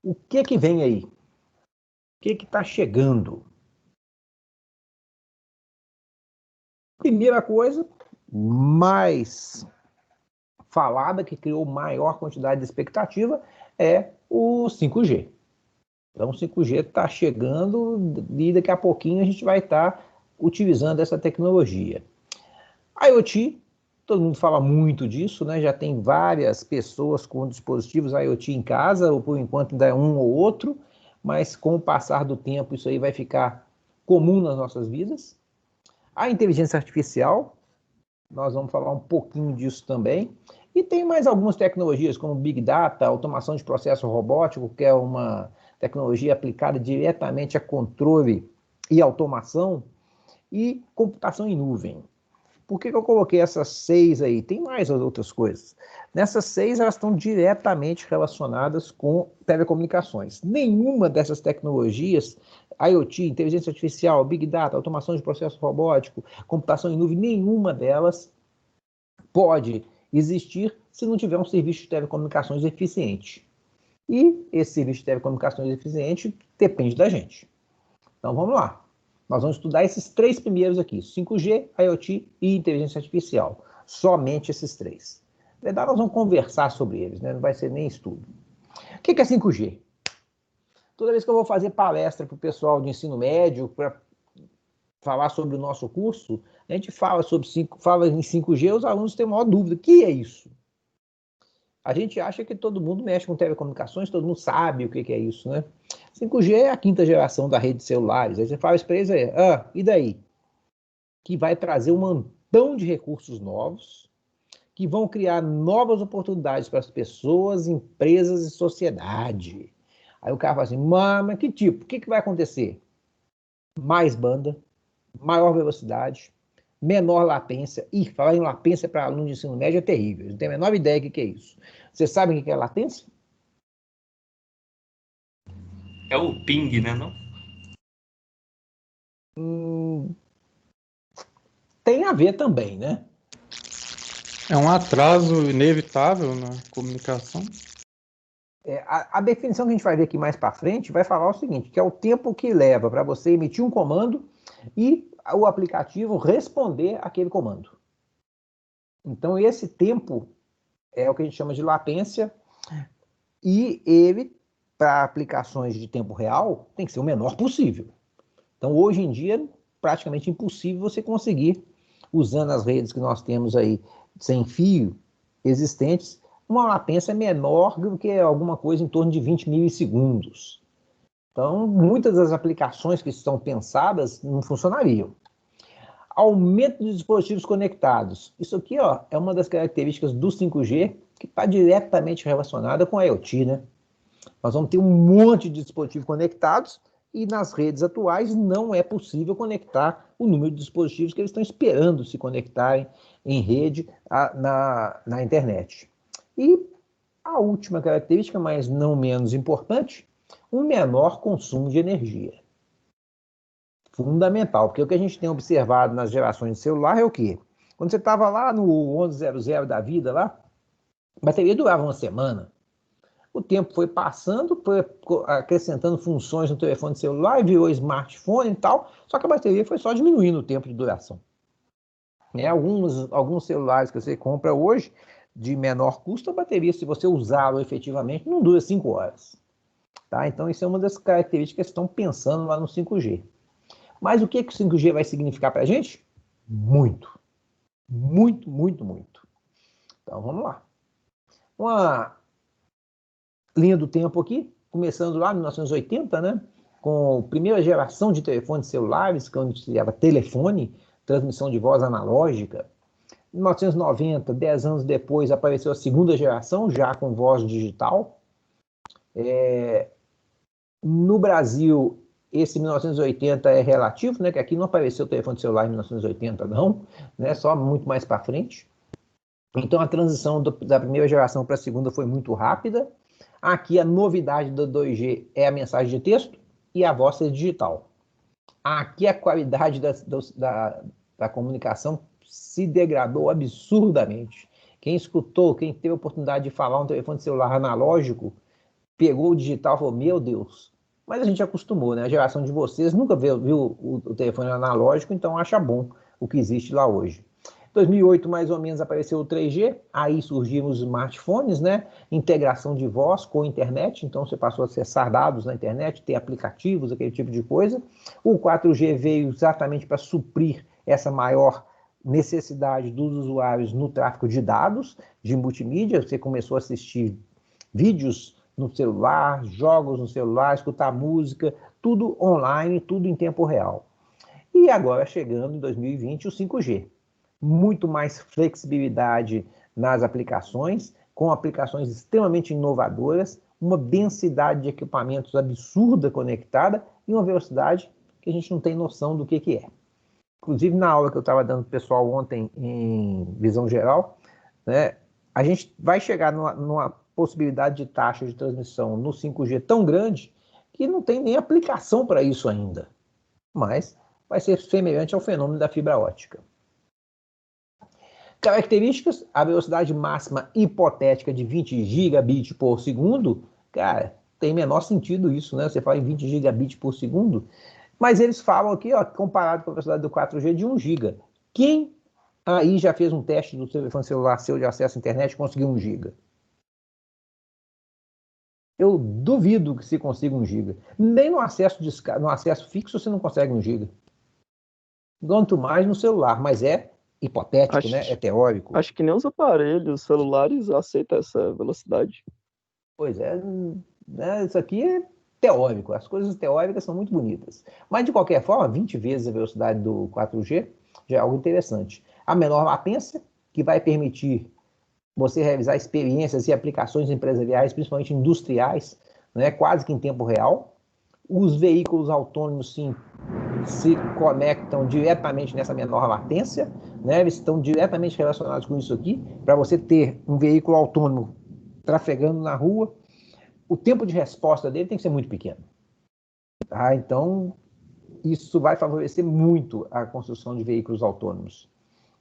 O que vem aí? O que está chegando? Primeira coisa, mais falada, que criou maior quantidade de expectativa, é o 5G. Então, o 5G está chegando e daqui a pouquinho a gente vai estar utilizando essa tecnologia. IoT, todo mundo fala muito disso, né? Já tem várias pessoas com dispositivos IoT em casa, ou por enquanto ainda é um ou outro, mas com o passar do tempo isso aí vai ficar comum nas nossas vidas. A inteligência artificial, nós vamos falar um pouquinho disso também. E tem mais algumas tecnologias, como Big Data, automação de processo robótico, que é uma tecnologia aplicada diretamente a controle e automação, e computação em nuvem. Por que eu coloquei essas 6 aí? Tem mais outras coisas. Nessas 6, elas estão diretamente relacionadas com telecomunicações. Nenhuma dessas tecnologias, IoT, inteligência artificial, Big Data, automação de processo robótico, computação em nuvem, nenhuma delas pode existir se não tiver um serviço de telecomunicações eficiente. E esse serviço de telecomunicações eficiente depende da gente. Então vamos lá. Nós vamos estudar esses 3 primeiros aqui: 5G, IoT e inteligência artificial. Somente esses 3. Na verdade, nós vamos conversar sobre eles, né? Não vai ser nem estudo. O que é 5G? Toda vez que eu vou fazer palestra para o pessoal de ensino médio, para falar sobre o nosso curso, a gente fala em 5G, os alunos têm a maior dúvida: o que é isso? A gente acha que todo mundo mexe com telecomunicações, todo mundo sabe o que é isso, né? 5G é a 5ª geração da rede de celulares. Aí você fala isso para eles aí, e daí? Que vai trazer um montão de recursos novos, que vão criar novas oportunidades para as pessoas, empresas e sociedade. Aí o cara fala assim, mas que tipo? O que vai acontecer? Mais banda, maior velocidade, menor latência. Ih, falar em latência para aluno de ensino médio é terrível. Não tem a menor ideia do que é isso. Vocês sabem o que é latência? É o ping, né, não? Tem a ver também, né? É um atraso inevitável na comunicação. A definição que a gente vai ver aqui mais para frente vai falar o seguinte, que é o tempo que leva para você emitir um comando e o aplicativo responder aquele comando. Então, esse tempo é o que a gente chama de latência, e ele, para aplicações de tempo real, tem que ser o menor possível. Então, hoje em dia, praticamente impossível você conseguir, usando as redes que nós temos aí sem fio existentes, uma latência menor do que alguma coisa em torno de 20 milissegundos. Então, muitas das aplicações que estão pensadas não funcionariam. Aumento de dispositivos conectados. Isso aqui é uma das características do 5G que está diretamente relacionada com a IoT, né? Nós vamos ter um monte de dispositivos conectados e nas redes atuais não é possível conectar o número de dispositivos que eles estão esperando se conectarem em rede na internet. E a última característica, mas não menos importante, um menor consumo de energia. Fundamental, porque o que a gente tem observado nas gerações de celular é o quê? Quando você estava lá no 1100 da vida, lá, a bateria durava uma semana. O tempo foi passando, foi acrescentando funções no telefone celular, virou smartphone e tal, só que a bateria foi só diminuindo o tempo de duração. Alguns celulares que você compra hoje, de menor custo, a bateria, se você usá-lo efetivamente, não dura 5 horas. Tá? Então, isso é uma das características que estão pensando lá no 5G. Mas o que o 5G vai significar para a gente? Muito. Muito, muito, muito. Então, vamos lá. Uma linha do tempo aqui, começando lá em 1980, né? Com a primeira geração de telefones celulares, que onde se chamava telefone, transmissão de voz analógica. Em 1990, 10 anos depois, apareceu a segunda geração, já com voz digital. No Brasil, esse 1980 é relativo, né? Que aqui não apareceu o telefone celular em 1980, não, né? Só muito mais para frente. Então, a transição da primeira geração para a segunda foi muito rápida. Aqui, a novidade do 2G é a mensagem de texto e a voz é digital. Aqui, a qualidade da comunicação se degradou absurdamente. Quem escutou, quem teve a oportunidade de falar um telefone celular analógico, pegou o digital e falou, meu Deus. Mas a gente acostumou, né? A geração de vocês nunca viu o telefone analógico, então acha bom o que existe lá hoje. Em 2008, mais ou menos, apareceu o 3G, aí surgiram os smartphones, né? Integração de voz com a internet, então você passou a acessar dados na internet, ter aplicativos, aquele tipo de coisa. O 4G veio exatamente para suprir essa maior necessidade dos usuários no tráfego de dados, de multimídia. Você começou a assistir vídeos no celular, jogos no celular, escutar música, tudo online, tudo em tempo real. E agora chegando em 2020 o 5G. Muito mais flexibilidade nas aplicações, com aplicações extremamente inovadoras, uma densidade de equipamentos absurda conectada e uma velocidade que a gente não tem noção do que é. Inclusive, na aula que eu estava dando para o pessoal ontem em visão geral, né, a gente vai chegar numa possibilidade de taxa de transmissão no 5G tão grande que não tem nem aplicação para isso ainda. Mas vai ser semelhante ao fenômeno da fibra ótica. Características, a velocidade máxima hipotética de 20 gigabits por segundo, cara, tem menor sentido isso, né? Você fala em 20 gigabits por segundo, mas eles falam aqui, ó, comparado com a velocidade do 4G de 1 giga. Quem aí já fez um teste do telefone celular seu de acesso à internet e conseguiu 1 giga? Eu duvido que se consiga 1 giga. Nem no acesso fixo você não consegue 1 giga. Quanto mais no celular, mas é hipotético, né? É teórico. Acho que nem os aparelhos celulares aceitam essa velocidade. Pois é, né? Isso aqui é teórico. As coisas teóricas são muito bonitas. Mas, de qualquer forma, 20 vezes a velocidade do 4G já é algo interessante. A menor latência, que vai permitir você realizar experiências e aplicações empresariais, principalmente industriais, né? Quase que em tempo real. Os veículos autônomos, sim, se conectam diretamente nessa menor latência, né? Eles estão diretamente relacionados com isso aqui. Para você ter um veículo autônomo trafegando na rua, o tempo de resposta dele tem que ser muito pequeno. Tá? Então, isso vai favorecer muito a construção de veículos autônomos.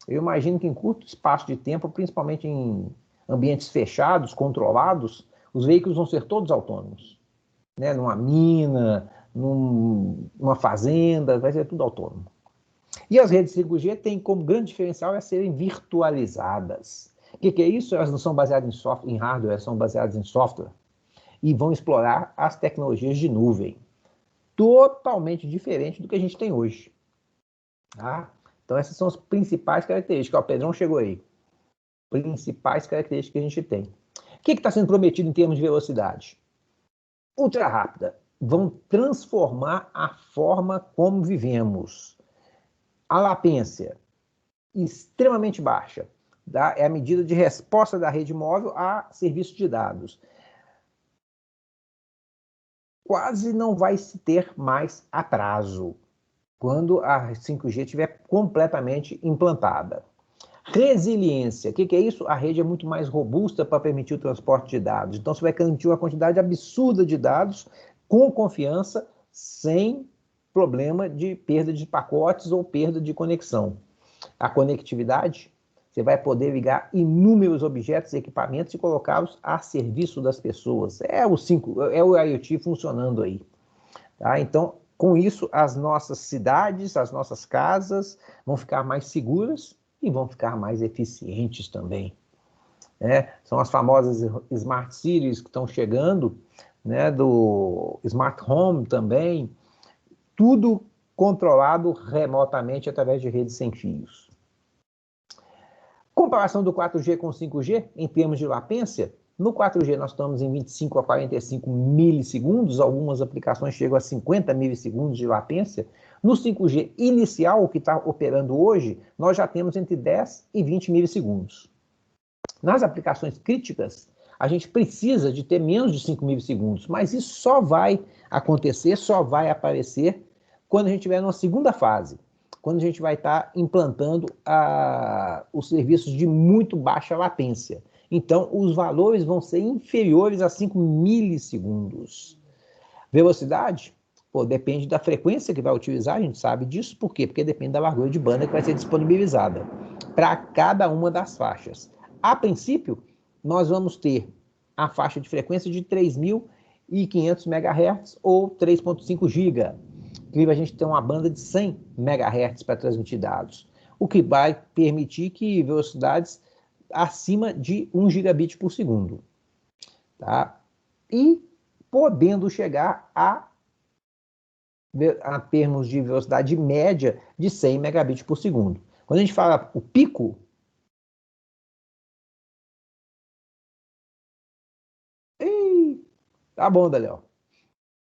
Eu imagino que em curto espaço de tempo, principalmente em ambientes fechados, controlados, os veículos vão ser todos autônomos. Né? Numa mina, numa fazenda, vai ser tudo autônomo. E as redes 5G têm como grande diferencial é serem virtualizadas. O que é isso? Elas não são baseadas em hardware, elas são baseadas em software. E vão explorar as tecnologias de nuvem. Totalmente diferente do que a gente tem hoje. Tá? Então essas são as principais características. O Pedrão chegou aí. Principais características que a gente tem. O que está sendo prometido em termos de velocidade? Ultra rápida. Vão transformar a forma como vivemos. A latência, extremamente baixa. Tá? É a medida de resposta da rede móvel a serviço de dados. Quase não vai se ter mais atraso quando a 5G estiver completamente implantada. Resiliência, o que é isso? A rede é muito mais robusta para permitir o transporte de dados. Então, você vai garantir uma quantidade absurda de dados com confiança, sem problema de perda de pacotes ou perda de conexão. A conectividade, você vai poder ligar inúmeros objetos e equipamentos e colocá-los a serviço das pessoas. É o IoT funcionando aí. Tá? Então, com isso, as nossas cidades, as nossas casas vão ficar mais seguras e vão ficar mais eficientes também. Né? São as famosas Smart Cities que estão chegando, né? Do Smart Home também, tudo controlado remotamente através de redes sem fios. Comparação do 4G com o 5G, em termos de latência, no 4G nós estamos em 25 a 45 milissegundos, algumas aplicações chegam a 50 milissegundos de latência. No 5G inicial, que está operando hoje, nós já temos entre 10 e 20 milissegundos. Nas aplicações críticas, a gente precisa de ter menos de 5 milissegundos, mas isso só vai acontecer, só vai aparecer quando a gente estiver numa segunda fase, quando a gente vai estar implantando os serviços de muito baixa latência. Então, os valores vão ser inferiores a 5 milissegundos. Velocidade? Pô, depende da frequência que vai utilizar, a gente sabe disso. Por quê? Porque depende da largura de banda que vai ser disponibilizada para cada uma das faixas. A princípio, nós vamos ter a faixa de frequência de 3.000 e 500 MHz ou 3.5 GB. Inclusive, a gente tem uma banda de 100 MHz para transmitir dados, o que vai permitir que velocidades acima de 1 gigabit por segundo. Tá? E podendo chegar a termos de velocidade média de 100 megabits por segundo. Quando a gente fala o pico, tá bom, Daniel.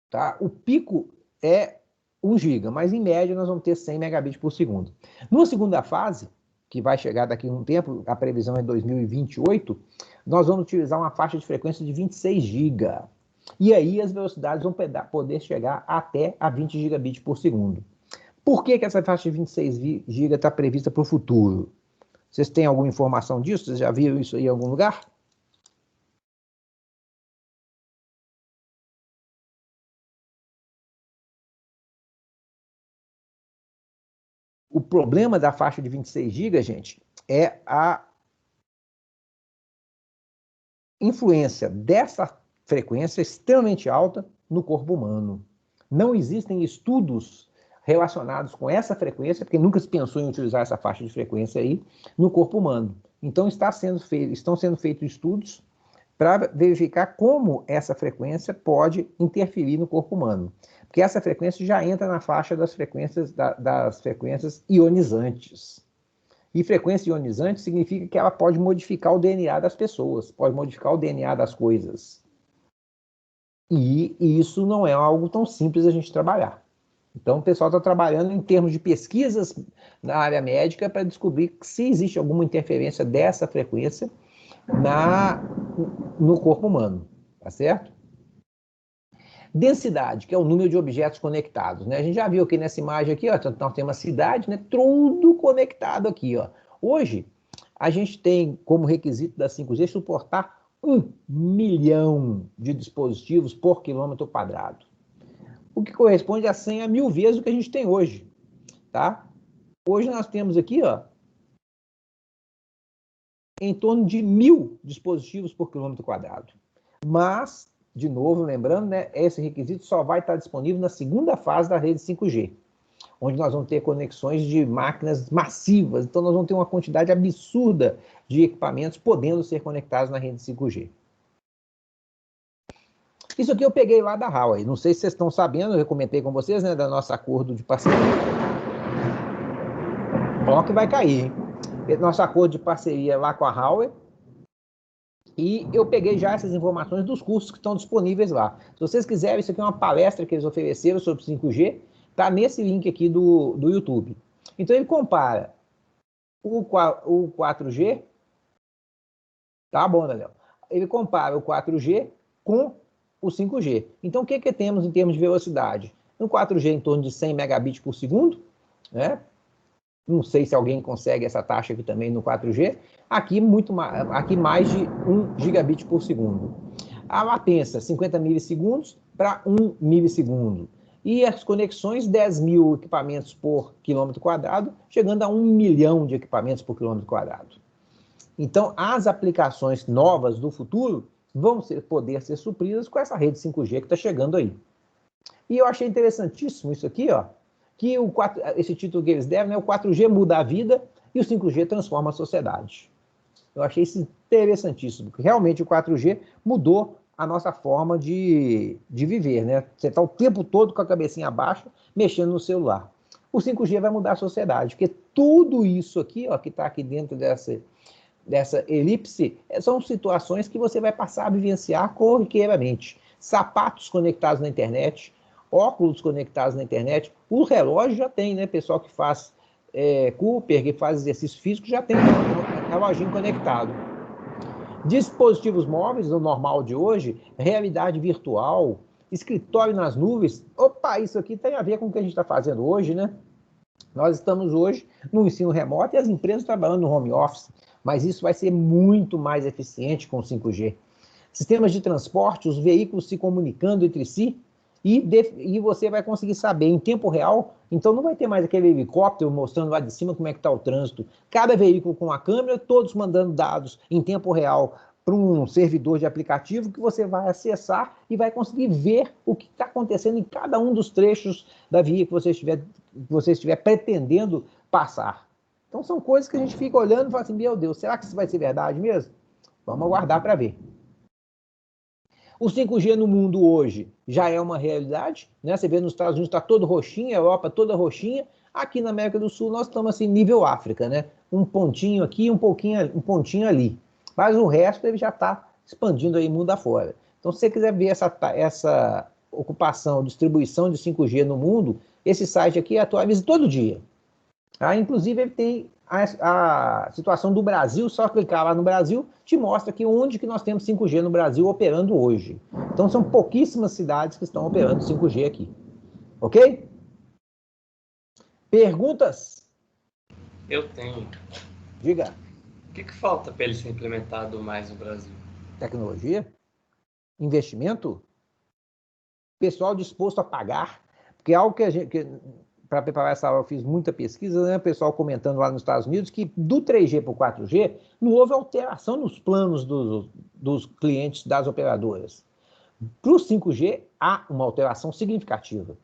Tá? O pico é 1 GB, mas em média nós vamos ter 100 megabits por segundo. Numa segunda fase, que vai chegar daqui a um tempo, a previsão é 2028, nós vamos utilizar uma faixa de frequência de 26 GB. E aí as velocidades vão poder chegar até a 20 gigabits por segundo. Por que essa faixa de 26 GB está prevista para o futuro? Vocês têm alguma informação disso? Vocês já viram isso aí em algum lugar? O problema da faixa de 26 GB, gente, é a influência dessa frequência extremamente alta no corpo humano. Não existem estudos relacionados com essa frequência, porque nunca se pensou em utilizar essa faixa de frequência aí no corpo humano. Então, estão sendo feitos estudos para verificar como essa frequência pode interferir no corpo humano. Porque essa frequência já entra na faixa das frequências ionizantes. E frequência ionizante significa que ela pode modificar o DNA das pessoas, pode modificar o DNA das coisas. E isso não é algo tão simples a gente trabalhar. Então, o pessoal está trabalhando em termos de pesquisas na área médica para descobrir se existe alguma interferência dessa frequência no corpo humano, tá certo? Densidade, que é o número de objetos conectados, né? A gente já viu aqui nessa imagem aqui, ó, nós temos uma cidade, né? Tudo conectado aqui, ó. Hoje, a gente tem como requisito da 5G suportar 1 milhão de dispositivos por quilômetro quadrado, o que corresponde a 100 a 1000 vezes o que a gente tem hoje, tá? Hoje nós temos aqui, ó, em torno de 1000 dispositivos por quilômetro quadrado. Mas, de novo, lembrando, né, esse requisito só vai estar disponível na segunda fase da rede 5G, onde nós vamos ter conexões de máquinas massivas. Então, nós vamos ter uma quantidade absurda de equipamentos podendo ser conectados na rede 5G. Isso aqui eu peguei lá da Huawei. Não sei se vocês estão sabendo, eu comentei com vocês, né, do nosso acordo de parceria. Ó que vai cair, hein? Nosso acordo de parceria lá com a Huawei. E eu peguei já essas informações dos cursos que estão disponíveis lá. Se vocês quiserem, isso aqui é uma palestra que eles ofereceram sobre 5G, tá nesse link aqui do YouTube. Então ele compara o 4G, tá bom, Daniel? Ele compara o 4G com o 5G. Então o que temos em termos de velocidade? No 4G em torno de 100 megabits por segundo, né? Não sei se alguém consegue essa taxa aqui também no 4G. Aqui mais de 1 gigabit por segundo. A latência, 50 milissegundos para 1 milissegundo. E as conexões, 10.000 equipamentos por quilômetro quadrado, chegando a 1 milhão de equipamentos por quilômetro quadrado. Então, as aplicações novas do futuro vão poder ser supridas com essa rede 5G que está chegando aí. E eu achei interessantíssimo isso aqui, ó, que esse título que eles deram, né, o 4G muda a vida e o 5G transforma a sociedade. Eu achei isso interessantíssimo, porque realmente o 4G mudou a nossa forma de viver, né? Você está o tempo todo com a cabecinha abaixo, mexendo no celular. O 5G vai mudar a sociedade, porque tudo isso aqui, ó, que está aqui dentro dessa elipse, são situações que você vai passar a vivenciar corriqueiramente. Sapatos conectados na internet, óculos conectados na internet, o relógio já tem, né? Pessoal que faz Cooper, que faz exercício físico, já tem um reloginho conectado. Dispositivos móveis, no normal de hoje, realidade virtual, escritório nas nuvens. Opa, isso aqui tem a ver com o que a gente está fazendo hoje, né? Nós estamos hoje no ensino remoto e as empresas trabalhando no home office, mas isso vai ser muito mais eficiente com o 5G. Sistemas de transporte, os veículos se comunicando entre si, e você vai conseguir saber em tempo real. Então não vai ter mais aquele helicóptero mostrando lá de cima como é que está o trânsito. Cada veículo com a câmera, todos mandando dados em tempo real para um servidor de aplicativo que você vai acessar e vai conseguir ver o que está acontecendo em cada um dos trechos da via que você estiver pretendendo passar. Então, são coisas que a gente fica olhando e fala assim, meu Deus, será que isso vai ser verdade mesmo? Vamos aguardar para ver. O 5G no mundo hoje já é uma realidade, né? Você vê nos Estados Unidos está todo roxinho, a Europa toda roxinha. Aqui na América do Sul nós estamos assim, nível África, né? Um pontinho aqui, um pontinho ali. Mas o resto ele já está expandindo aí mundo afora. Então, se você quiser ver essa ocupação, distribuição de 5G no mundo, esse site aqui atualiza todo dia. Tá? Inclusive, ele tem a situação do Brasil, só clicar lá no Brasil, te mostra aqui onde que nós temos 5G no Brasil operando hoje. Então, são pouquíssimas cidades que estão operando 5G aqui. Ok? Perguntas? Eu tenho. Diga. O que falta para ele ser implementado mais no Brasil? Tecnologia? Investimento? Pessoal disposto a pagar? Porque é algo que a gente... Para preparar essa aula, eu fiz muita pesquisa, né? O pessoal comentando lá nos Estados Unidos que do 3G para o 4G não houve alteração nos planos dos clientes das operadoras. Para o 5G, há uma alteração significativa.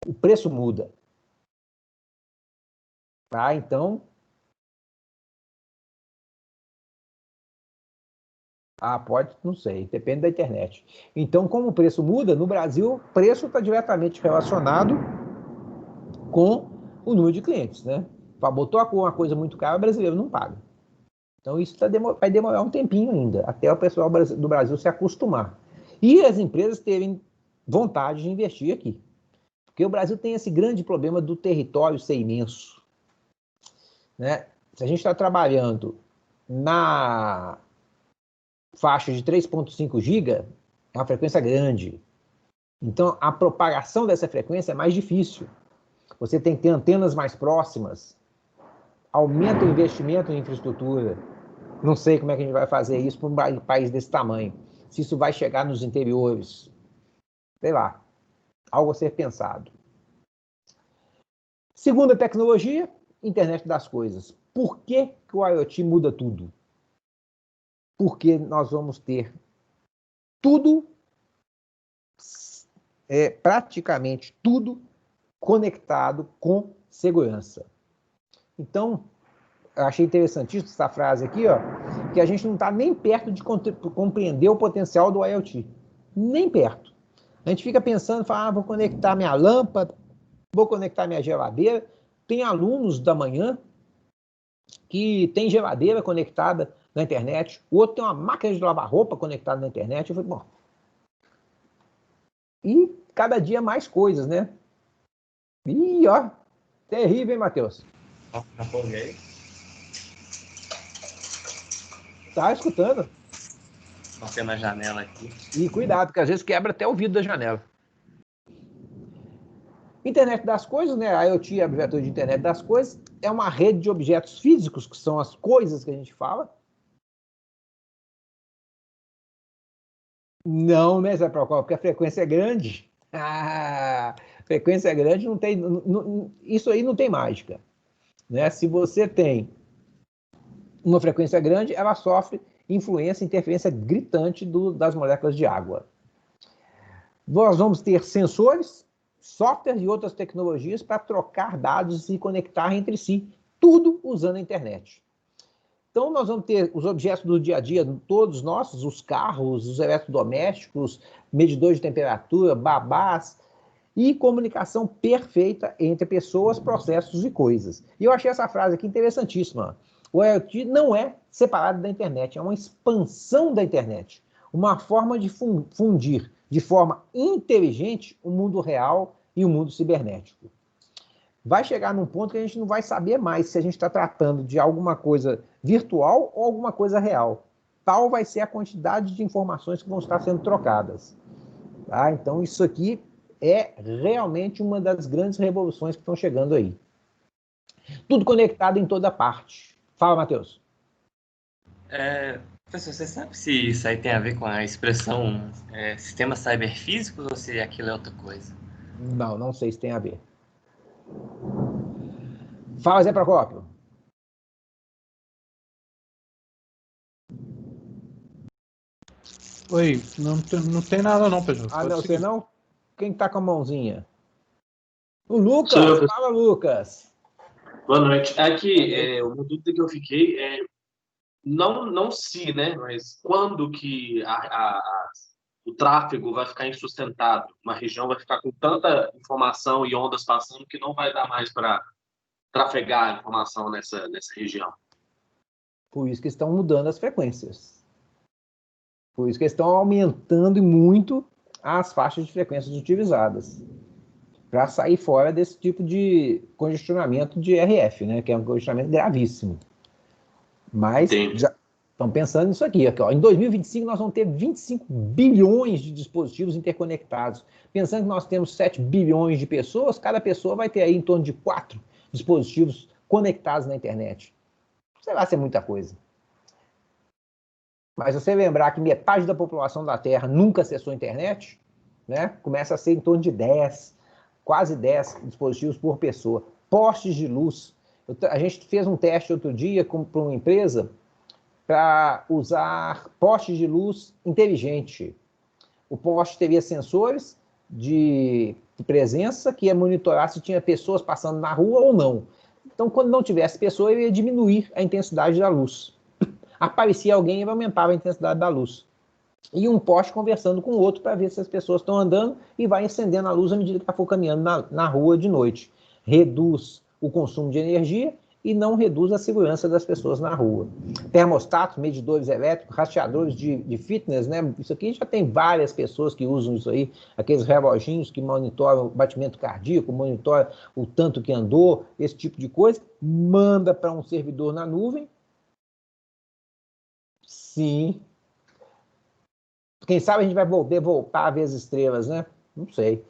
O preço muda. Tá? Então... pode, não sei, depende da internet. Então, como o preço muda, no Brasil, o preço está diretamente relacionado com o número de clientes, né? Botou uma coisa muito cara, o brasileiro não paga. Então, isso vai demorar um tempinho ainda, até o pessoal do Brasil se acostumar. E as empresas terem vontade de investir aqui. Porque o Brasil tem esse grande problema do território ser imenso. Né? Se a gente está trabalhando na faixa de 3,5 GB, é uma frequência grande. Então, a propagação dessa frequência é mais difícil. Você tem que ter antenas mais próximas, aumenta o investimento em infraestrutura. Não sei como é que a gente vai fazer isso para um país desse tamanho. Se isso vai chegar nos interiores. Sei lá, algo a ser pensado. Segunda tecnologia, internet das coisas. Por que o IoT muda tudo? Porque nós vamos ter tudo, praticamente tudo, conectado com segurança. Então, eu achei interessantíssima essa frase aqui, ó, que a gente não está nem perto de compreender o potencial do IoT. Nem perto. A gente fica pensando, fala, vou conectar minha lâmpada, vou conectar minha geladeira. Tem alunos da manhã que tem geladeira conectada na internet, o outro tem uma máquina de lavar roupa conectada na internet. Eu falei, bom... E cada dia mais coisas, né? Ih, ó, terrível, hein, Matheus? Afoguei. Tá escutando? Batendo na janela aqui. E cuidado, porque às vezes quebra até o vidro da janela. Internet das coisas, né? A IoT, a abreviatura de Internet das coisas, é uma rede de objetos físicos, que são as coisas que a gente fala. Não, né, Zé Procopio? Porque a frequência é grande. Frequência é grande, não tem, isso aí não tem mágica. Né? Se você tem uma frequência grande, ela sofre influência, interferência gritante das moléculas de água. Nós vamos ter sensores, softwares e outras tecnologias para trocar dados e conectar entre si, tudo usando a internet. Então, nós vamos ter os objetos do dia a dia, todos nossos, os carros, os eletrodomésticos, medidores de temperatura, babás, e comunicação perfeita entre pessoas, processos e coisas. E eu achei essa frase aqui interessantíssima. O IoT não é separado da internet, é uma expansão da internet. Uma forma de fundir de forma inteligente o mundo real e o mundo cibernético. Vai chegar num ponto que a gente não vai saber mais se a gente está tratando de alguma coisa virtual ou alguma coisa real. Tal vai ser a quantidade de informações que vão estar sendo trocadas. Tá? Então, isso aqui é realmente uma das grandes revoluções que estão chegando aí. Tudo conectado em toda parte. Fala, Matheus. Professor, você sabe se isso aí tem a ver com a expressão sistemas cyberfísicos ou se aquilo é outra coisa? Não, não sei se tem a ver. Fala, Zé Procópio. Oi, não tem nada não, Pedro. Ah, Pode não, seguir. você não? Quem tá com a mãozinha? O Lucas! Sou eu. Fala, Lucas! Boa noite. Aqui, uma dúvida que eu fiquei é não se, né? Mas quando que o tráfego vai ficar insustentável? Uma região vai ficar com tanta informação e ondas passando que não vai dar mais para trafegar a informação nessa região. Por isso que estão mudando as frequências. Por isso que estão aumentando muito as faixas de frequências utilizadas. Para sair fora desse tipo de congestionamento de RF, né? Que é um congestionamento gravíssimo. Mas Entendi. já estão pensando nisso aqui. Ó. Em 2025, nós vamos ter 25 bilhões de dispositivos interconectados. Pensando que nós temos 7 bilhões de pessoas, cada pessoa vai ter aí em torno de 4 dispositivos conectados na internet. Sei lá se é muita coisa. Mas você lembrar que metade da população da Terra nunca acessou a internet, né? Começa a ser em torno de 10, quase 10 dispositivos por pessoa. Postes de luz. A gente fez um teste outro dia para uma empresa para usar postes de luz inteligente. O poste teria sensores de presença que ia monitorar se tinha pessoas passando na rua ou não. Então, quando não tivesse pessoa, ele ia diminuir a intensidade da luz. Aparecia alguém e aumentava a intensidade da luz. E um poste conversando com o outro para ver se as pessoas estão andando e vai acendendo a luz à medida que for caminhando na rua de noite. Reduz o consumo de energia e não reduz a segurança das pessoas na rua. Termostatos, medidores elétricos, rastreadores de fitness, né? Isso aqui já tem várias pessoas que usam isso aí, aqueles reloginhos que monitoram o batimento cardíaco, monitoram o tanto que andou, esse tipo de coisa, manda para um servidor na nuvem. Sim. Quem sabe a gente vai voltar a ver as estrelas, né? Não sei.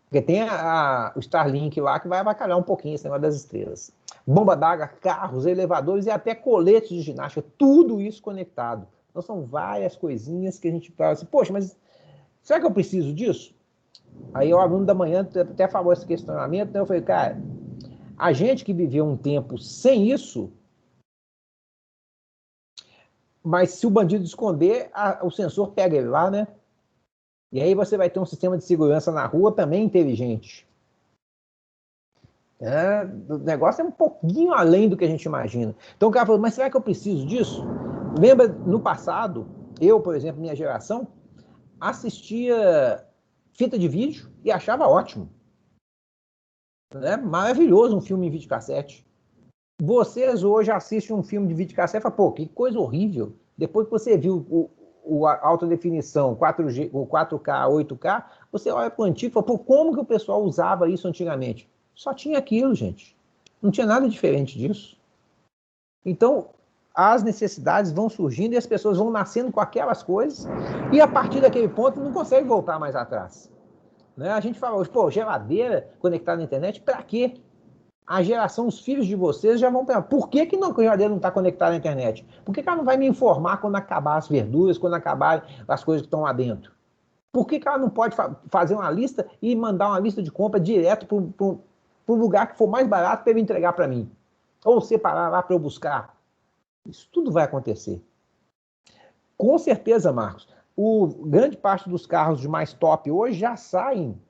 Porque tem o Starlink lá que vai avacalhar um pouquinho esse negócio das estrelas. Bomba d'água, carros, elevadores e até coletes de ginástica, tudo isso conectado. Então são várias coisinhas que a gente fala assim, poxa, mas será que eu preciso disso? Aí o aluno da manhã até falou esse questionamento, né? Eu falei, cara, a gente que viveu um tempo sem isso, mas se o bandido esconder, o sensor pega ele lá, né? E aí você vai ter um sistema de segurança na rua também inteligente. O negócio é um pouquinho além do que a gente imagina. Então o cara falou, mas será que eu preciso disso? Lembra, no passado, eu, por exemplo, minha geração, assistia fita de vídeo e achava ótimo. Né? Maravilhoso um filme em videocassete. Vocês hoje assistem um filme de videocassete e falam, pô, que coisa horrível. Depois que você viu a alta definição, 4G, o 4K, 8K, você olha para o antigo e fala, pô, como que o pessoal usava isso antigamente? Só tinha aquilo, gente. Não tinha nada diferente disso. Então, as necessidades vão surgindo e as pessoas vão nascendo com aquelas coisas e a partir daquele ponto não consegue voltar mais atrás. Né? A gente fala hoje, pô, geladeira conectada na internet, para quê? A geração, os filhos de vocês já vão pensar, por que a geladeira não está conectada à internet? Por que ela não vai me informar quando acabar as verduras, quando acabar as coisas que estão lá dentro? Por que ela não pode fazer uma lista e mandar uma lista de compra direto para o lugar que for mais barato para ele entregar para mim? Ou separar lá para eu buscar? Isso tudo vai acontecer. Com certeza, Marcos, grande parte dos carros de mais top hoje já saem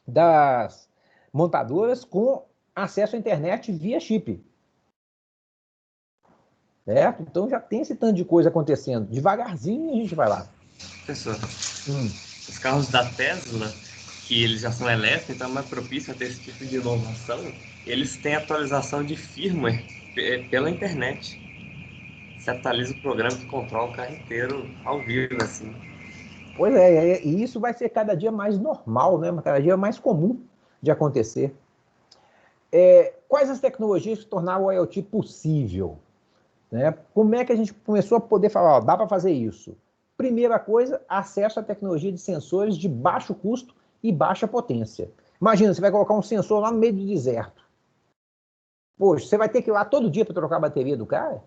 das montadoras com acesso à internet via chip. Certo? Então já tem esse tanto de coisa acontecendo. Devagarzinho a gente vai lá. Professor, os carros da Tesla, que eles já são elétricos, então é mais propício a ter esse tipo de inovação, eles têm atualização de firmware pela internet. Você atualiza o programa que controla o carro inteiro ao vivo, assim. Pois é, e isso vai ser cada dia mais normal, né? Cada dia mais comum de acontecer. Quais as tecnologias que tornaram o IoT possível? Né? Como é que a gente começou a poder falar, ó, dá para fazer isso? Primeira coisa, acesso à tecnologia de sensores de baixo custo e baixa potência. Imagina, você vai colocar um sensor lá no meio do deserto. Poxa, você vai ter que ir lá todo dia para trocar a bateria do cara?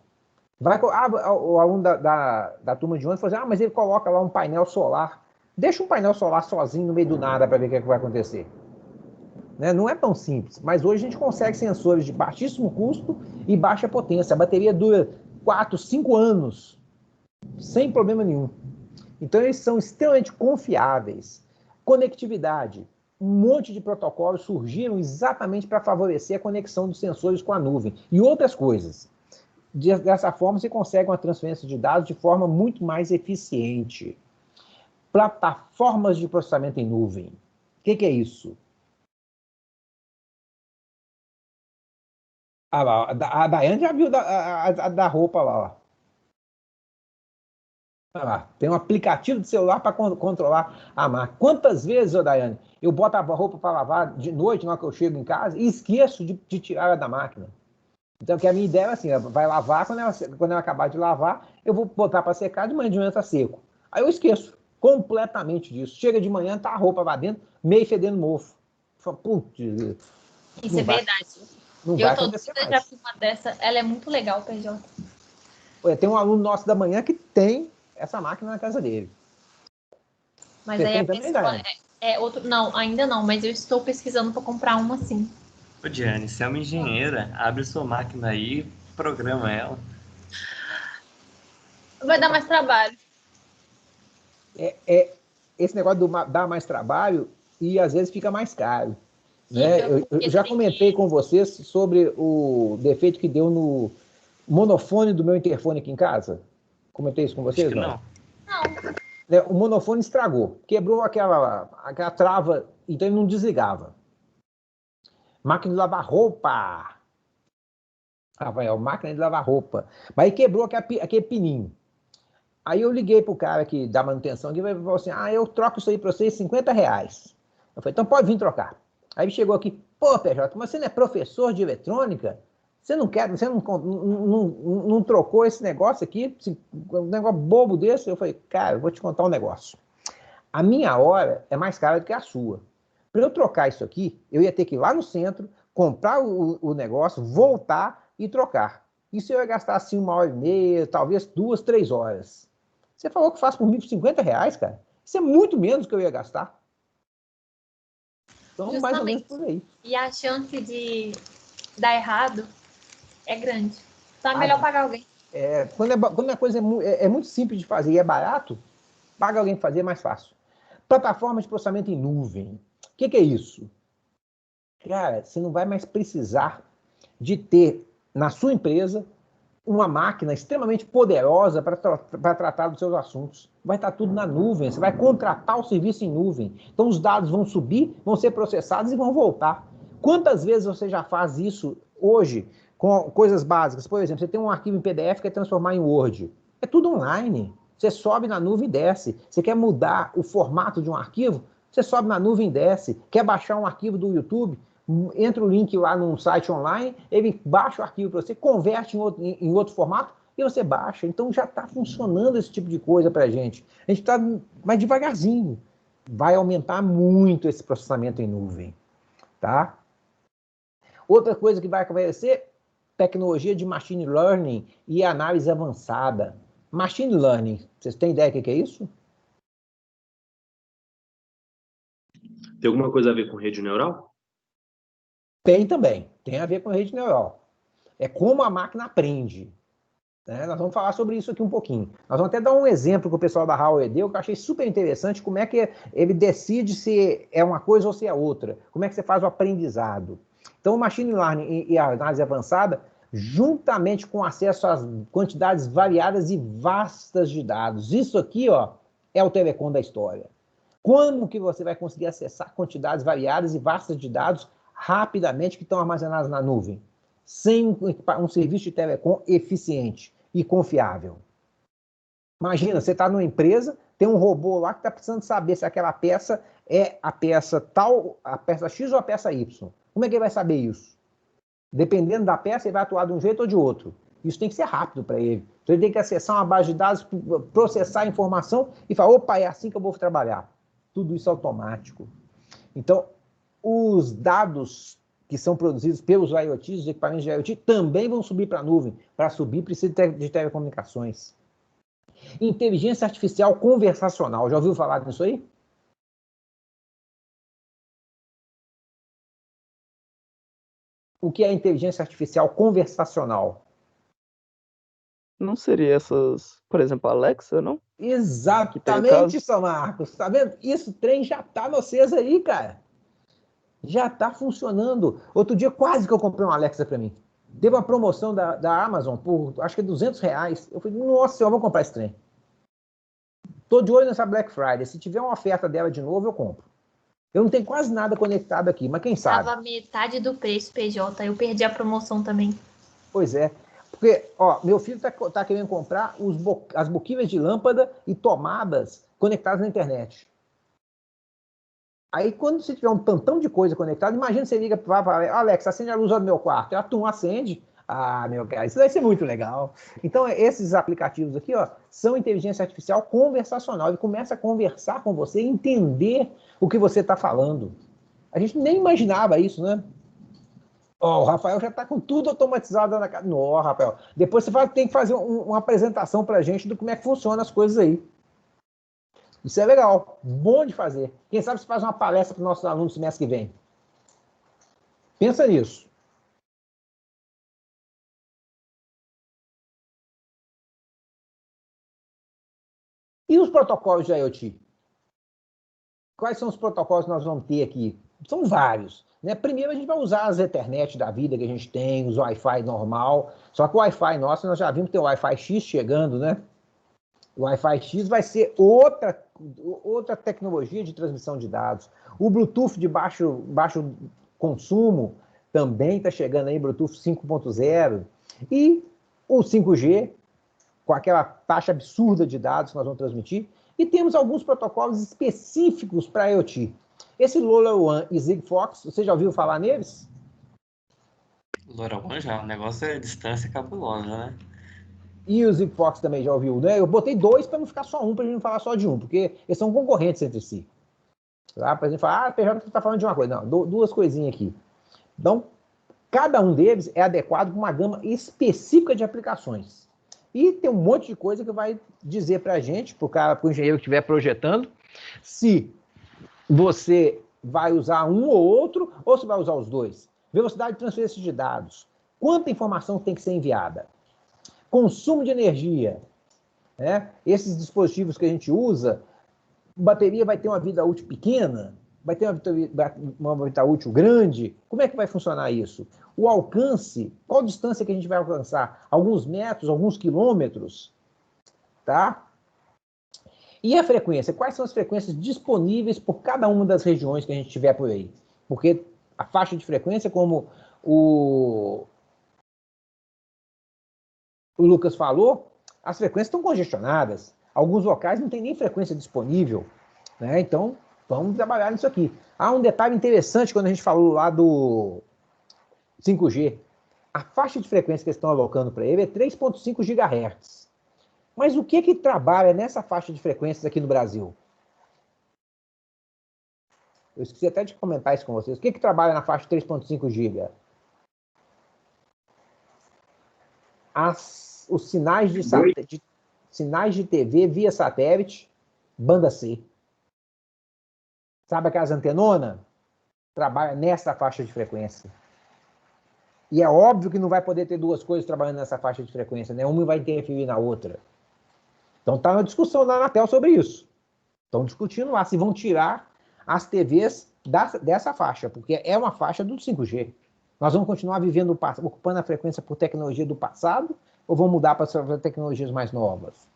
O aluno da turma de ontem falou assim, mas ele coloca lá um painel solar. Deixa um painel solar sozinho no meio do nada para ver o que vai acontecer. Né? Não é tão simples, mas hoje a gente consegue sensores de baixíssimo custo e baixa potência. A bateria dura 4, 5 anos, sem problema nenhum. Então, eles são extremamente confiáveis. Conectividade. Um monte de protocolos surgiram exatamente para favorecer a conexão dos sensores com a nuvem e outras coisas. Dessa forma, você consegue uma transferência de dados de forma muito mais eficiente. Plataformas de processamento em nuvem. O que é isso? Ah, lá, a Daiane já viu da roupa lá. Ó. Ah, lá. Tem um aplicativo de celular para controlar a máquina. Quantas vezes, ô Daiane, eu boto a roupa para lavar de noite, na hora que eu chego em casa, e esqueço de tirar ela da máquina? Então, que a minha ideia é assim, vai lavar, quando ela acabar de lavar, eu vou botar para secar, de manhã está seco. Aí eu esqueço completamente disso. Chega de manhã, tá a roupa lá dentro, meio fedendo mofo. Putz, Isso é verdade. não vai Eu tô acontecer doida mais. já com uma dessa. Ela é muito legal, PJ. Tem um aluno nosso da manhã que tem essa máquina na casa dele. Mas Você aí tem a também, pessoa Daiane? é outro. Não, ainda não, mas eu estou pesquisando para comprar uma sim. Ô, Diane, você é uma engenheira, abre sua máquina aí, programa ela. Vai dar mais trabalho. Esse negócio dá mais trabalho e às vezes fica mais caro. Né? Fica, Eu porque já tem comentei que. com vocês sobre o defeito que deu no monofone do meu interfone aqui em casa. Comentei isso com Acho vocês, que não? não. Não. O monofone estragou, quebrou aquela trava, então ele não desligava. Máquina de lavar roupa. Rafael, máquina de lavar roupa. Mas aí quebrou aquele pininho. Aí eu liguei pro cara que dá manutenção aqui e falou assim: eu troco isso aí para vocês, R$ 50. Eu falei, então pode vir trocar. Aí ele chegou aqui, pô, PJ, mas você não é professor de eletrônica? Você não trocou esse negócio aqui, um negócio bobo desse? Eu falei, cara, eu vou te contar um negócio. A minha hora é mais cara do que a sua. Para eu trocar isso aqui, eu ia ter que ir lá no centro, comprar o negócio, voltar e trocar. Isso eu ia gastar assim 1h30, talvez 2, 3 horas. Você falou que faz por R$ 1.050, cara? Isso é muito menos do que eu ia gastar. Então, mais ou menos Justamente. por aí. E a chance de dar errado é grande. Então é melhor Ah, pagar alguém. quando a coisa é muito simples de fazer e é barato, paga alguém para fazer, é mais fácil. Plataforma de processamento em nuvem. O que é isso? Cara, você não vai mais precisar de ter na sua empresa uma máquina extremamente poderosa para tratar dos seus assuntos. Vai estar tudo na nuvem, você vai contratar o serviço em nuvem. Então os dados vão subir, vão ser processados e vão voltar. Quantas vezes você já faz isso hoje com coisas básicas? Por exemplo, você tem um arquivo em PDF que quer transformar em Word. É tudo online. Você sobe na nuvem e desce. Você quer mudar o formato de um arquivo? Você sobe na nuvem e desce. Quer baixar um arquivo do YouTube? Entra o link lá num site online, ele baixa o arquivo para você, converte em outro formato e você baixa. Então já está funcionando esse tipo de coisa para a gente. A gente está mais devagarzinho. Vai aumentar muito esse processamento em nuvem. Tá? Outra coisa que vai acontecer, tecnologia de machine learning e análise avançada. Machine learning, vocês têm ideia do que é isso? Tem alguma coisa a ver com rede neural? Tem também, tem a ver com rede neural. É como a máquina aprende. Né? Nós vamos falar sobre isso aqui um pouquinho. Nós vamos até dar um exemplo que o pessoal da Huawei deu, que eu achei super interessante, como é que ele decide se é uma coisa ou se é outra. Como é que você faz o aprendizado. Então, o Machine Learning e a análise avançada, juntamente com acesso às quantidades variadas e vastas de dados. Isso aqui, ó, é o telecom da história. Como que você vai conseguir acessar quantidades variadas e vastas de dados rapidamente que estão armazenados na nuvem? Sem um serviço de telecom eficiente e confiável. Imagina, você está numa empresa, tem um robô lá que está precisando saber se aquela peça é a peça tal, a peça X ou a peça Y. Como é que ele vai saber isso? Dependendo da peça, ele vai atuar de um jeito ou de outro. Isso tem que ser rápido para ele. Então ele tem que acessar uma base de dados, processar a informação e falar, opa, é assim que eu vou trabalhar. Tudo isso automático. Então, os dados que são produzidos pelos IoTs, os equipamentos de IoT, também vão subir para a nuvem. Para subir, precisa de telecomunicações. Inteligência artificial conversacional. Já ouviu falar disso aí? O que é inteligência artificial conversacional? Não seria essas, por exemplo, a Alexa, não? Exatamente, São Marcos. Tá vendo? Isso, trem já tá no vocês aí, cara. Já tá funcionando. Outro dia quase que eu comprei uma Alexa para mim. Teve uma promoção da Amazon por, acho que R$ 200. Eu falei, nossa, eu vou comprar esse trem. Tô de olho nessa Black Friday. Se tiver uma oferta dela de novo, eu compro. Eu não tenho quase nada conectado aqui, mas quem sabe? Tava metade do preço, PJ. Eu perdi a promoção também. Pois é. Porque, ó, meu filho tá querendo comprar as boquinhas de lâmpada e tomadas conectadas na internet. Aí, quando você tiver um tantão de coisa conectada, imagina você liga para Alex, acende a luz do meu quarto. Ela acende. Ah, meu cara, isso vai ser muito legal. Então, esses aplicativos aqui, ó, são inteligência artificial conversacional. Ele começa a conversar com você, entender o que você está falando. A gente nem imaginava isso, né? Ó, o Rafael já está com tudo automatizado na casa. Não, Rafael. Depois você tem que fazer uma apresentação para a gente do como é que funciona as coisas aí. Isso é legal, bom de fazer. Quem sabe você faz uma palestra para os nossos alunos no semestre que vem. Pensa nisso. E os protocolos de IoT? Quais são os protocolos que nós vamos ter aqui? São vários. Né? Primeiro, a gente vai usar as Ethernet da vida que a gente tem, os Wi-Fi normal. Só que o Wi-Fi nosso, nós já vimos que tem o Wi-Fi X chegando, né? O Wi-Fi X vai ser outra tecnologia de transmissão de dados. O Bluetooth de baixo consumo também está chegando aí, Bluetooth 5.0. E o 5G, com aquela taxa absurda de dados que nós vamos transmitir. E temos alguns protocolos específicos para IoT. Esse LoRaWAN e Sigfox, você já ouviu falar neles? LoRaWAN já, o negócio é distância cabulosa, né? E o Sigfox também já ouviu, né? Eu botei dois para não ficar só um, para a gente não falar só de um, porque eles são concorrentes entre si. Tá? Para a gente falar, PJ está falando de uma coisa. Não, duas coisinhas aqui. Então, cada um deles é adequado para uma gama específica de aplicações. E tem um monte de coisa que vai dizer para a gente, para o engenheiro que estiver projetando, se você vai usar um ou outro, ou se vai usar os dois. Velocidade de transferência de dados. Quanta informação tem que ser enviada? Consumo de energia. Né? Esses dispositivos que a gente usa, a bateria vai ter uma vida útil pequena? Vai ter uma vida útil grande? Como é que vai funcionar isso? O alcance, qual distância que a gente vai alcançar? Alguns metros, alguns quilômetros? Tá? E a frequência? Quais são as frequências disponíveis por cada uma das regiões que a gente tiver por aí? Porque a faixa de frequência, como o Lucas falou, as frequências estão congestionadas. Alguns locais não tem nem frequência disponível. Né? Então, vamos trabalhar nisso aqui. Há um detalhe interessante quando a gente falou lá do 5G. A faixa de frequência que eles estão alocando para ele é 3,5 GHz. Mas o que trabalha nessa faixa de frequências aqui no Brasil? Eu esqueci até de comentar isso com vocês. O que trabalha na faixa de 3,5 GB? Os sinais de TV via satélite, banda C. Sabe aquelas antenonas? Trabalha nessa faixa de frequência. E é óbvio que não vai poder ter duas coisas trabalhando nessa faixa de frequência, né? Uma vai interferir na outra. Então está uma discussão da Anatel sobre isso. Estão discutindo lá se vão tirar as TVs dessa faixa, porque é uma faixa do 5G. Nós vamos continuar vivendo, ocupando a frequência por tecnologia do passado, ou vamos mudar para tecnologias mais novas?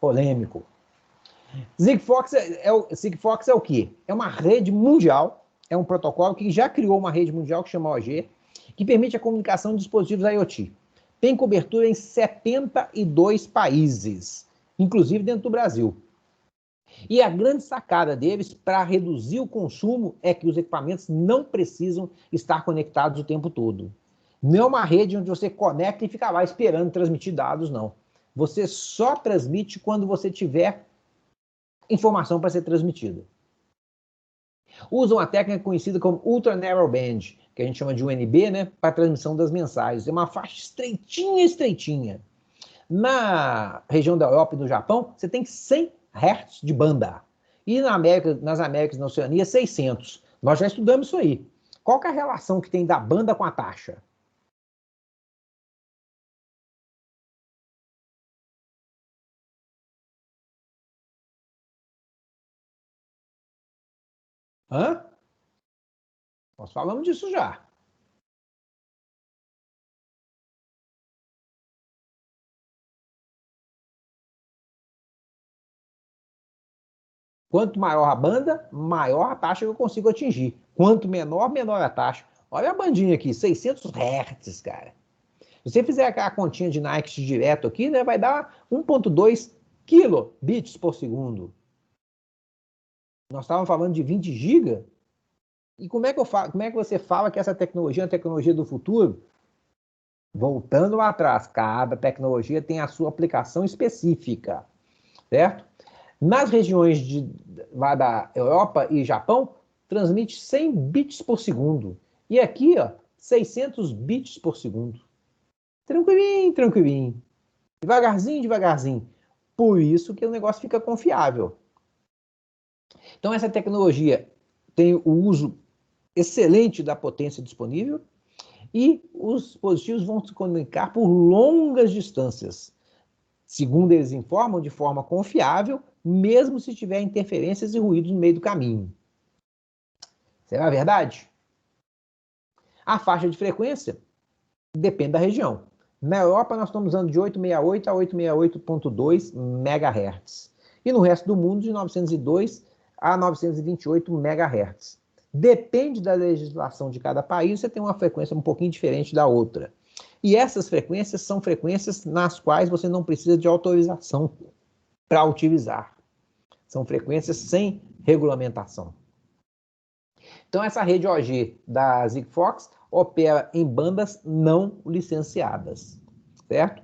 Polêmico. Sigfox é o quê? É uma rede mundial, é um protocolo que já criou uma rede mundial que chama OG, que permite a comunicação de dispositivos IoT. Tem cobertura em 72 países, inclusive dentro do Brasil. E a grande sacada deles para reduzir o consumo é que os equipamentos não precisam estar conectados o tempo todo. Não é uma rede onde você conecta e fica lá esperando transmitir dados, não. Você só transmite quando você tiver informação para ser transmitida. Usam uma técnica conhecida como Ultra Narrowband, que a gente chama de UNB, né, para a transmissão das mensagens. É uma faixa estreitinha. Na região da Europa e do Japão, você tem 100 Hz de banda. E nas Américas e na Oceania, 600. Nós já estudamos isso aí. Qual que é a relação que tem da banda com a taxa? Hã? Nós falamos disso já. Quanto maior a banda, maior a taxa que eu consigo atingir. Quanto menor, menor a taxa. Olha a bandinha aqui, 600 Hz, cara. Se você fizer aquela continha de Nike direto aqui, né, vai dar 1.2 kilobits por segundo. Nós estávamos falando de 20 GB. E como é que você fala que essa tecnologia é a tecnologia do futuro? Voltando lá atrás, cada tecnologia tem a sua aplicação específica, certo? Nas regiões lá da Europa e Japão, transmite 100 bits por segundo. E aqui, ó, 600 bits por segundo. Tranquilinho, tranquilinho. Devagarzinho, devagarzinho. Por isso que o negócio fica confiável. Então, essa tecnologia tem o uso excelente da potência disponível e os dispositivos vão se comunicar por longas distâncias. Segundo eles informam, de forma confiável, mesmo se tiver interferências e ruídos no meio do caminho. Será verdade? A faixa de frequência depende da região. Na Europa, nós estamos usando de 868 a 868.2 MHz. E no resto do mundo, de 902 a 928 MHz. Depende da legislação de cada país, você tem uma frequência um pouquinho diferente da outra. E essas frequências são frequências nas quais você não precisa de autorização para utilizar. São frequências sem regulamentação. Então, essa rede OG da Sigfox opera em bandas não licenciadas, certo?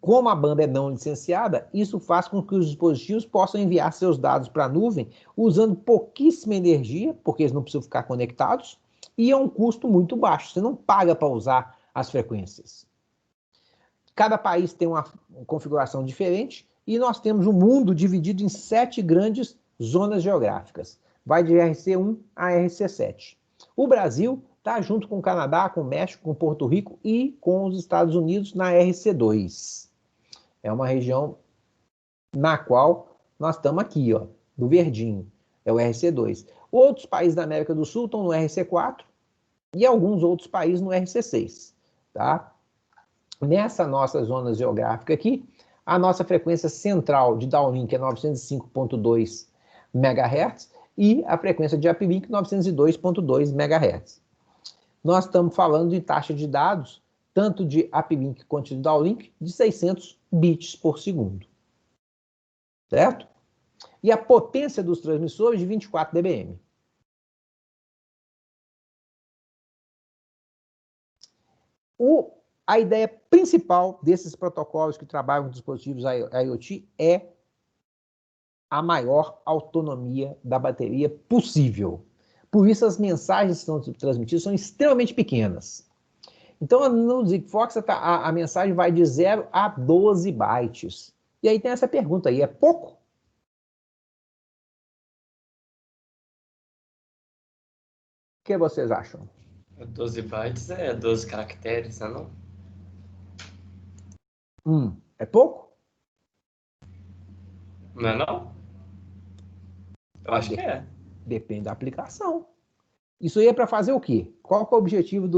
Como a banda é não licenciada, isso faz com que os dispositivos possam enviar seus dados para a nuvem usando pouquíssima energia, porque eles não precisam ficar conectados, e a um custo muito baixo. Você não paga para usar as frequências. Cada país tem uma configuração diferente e nós temos o mundo dividido em 7 grandes zonas geográficas. Vai de RC1 a RC7. O Brasil está junto com o Canadá, com o México, com Porto Rico e com os Estados Unidos na RC2. É uma região na qual nós estamos aqui, ó, do verdinho. É o RC2. Outros países da América do Sul estão no RC4 e alguns outros países no RC6. Tá? Nessa nossa zona geográfica aqui, a nossa frequência central de downlink é 905.2 MHz e a frequência de uplink 902.2 MHz. Nós estamos falando de taxa de dados, tanto de uplink quanto de downlink, de 600 bits por segundo. Certo? E a potência dos transmissores de 24 dBm. A ideia principal desses protocolos que trabalham com dispositivos IoT é a maior autonomia da bateria possível. Por isso, as mensagens que são transmitidas são extremamente pequenas. Então, no Sigfox, a mensagem vai de 0 a 12 bytes. E aí tem essa pergunta aí, é pouco? O que vocês acham? 12 bytes é 12 caracteres, não? É pouco? Não é não? Eu acho que é. Depende da aplicação. Isso aí é para fazer o quê? Qual que é o objetivo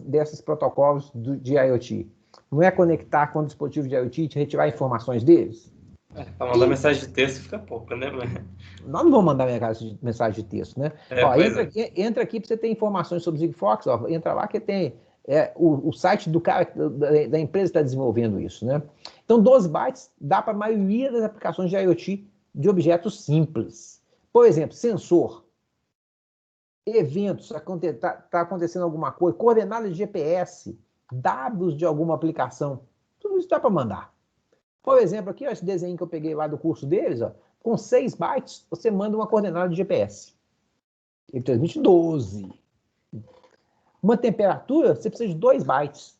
desses protocolos de IoT? Não é conectar com o dispositivo de IoT e retirar informações deles? Para mandar mensagem de texto fica pouco, né? Nós não vamos mandar mensagem de texto, né? Ó, entra aqui para você ter informações sobre o Sigfox, ó, entra lá que tem o site do cara, da empresa que está desenvolvendo isso, né? Então, 12 bytes dá para a maioria das aplicações de IoT de objetos simples. Por exemplo, sensor, eventos, está acontecendo alguma coisa, coordenadas de GPS, dados de alguma aplicação, tudo isso dá para mandar. Por exemplo, aqui, ó, esse desenho que eu peguei lá do curso deles, ó, com 6 bytes, você manda uma coordenada de GPS. Ele transmite 12. Uma temperatura, você precisa de 2 bytes.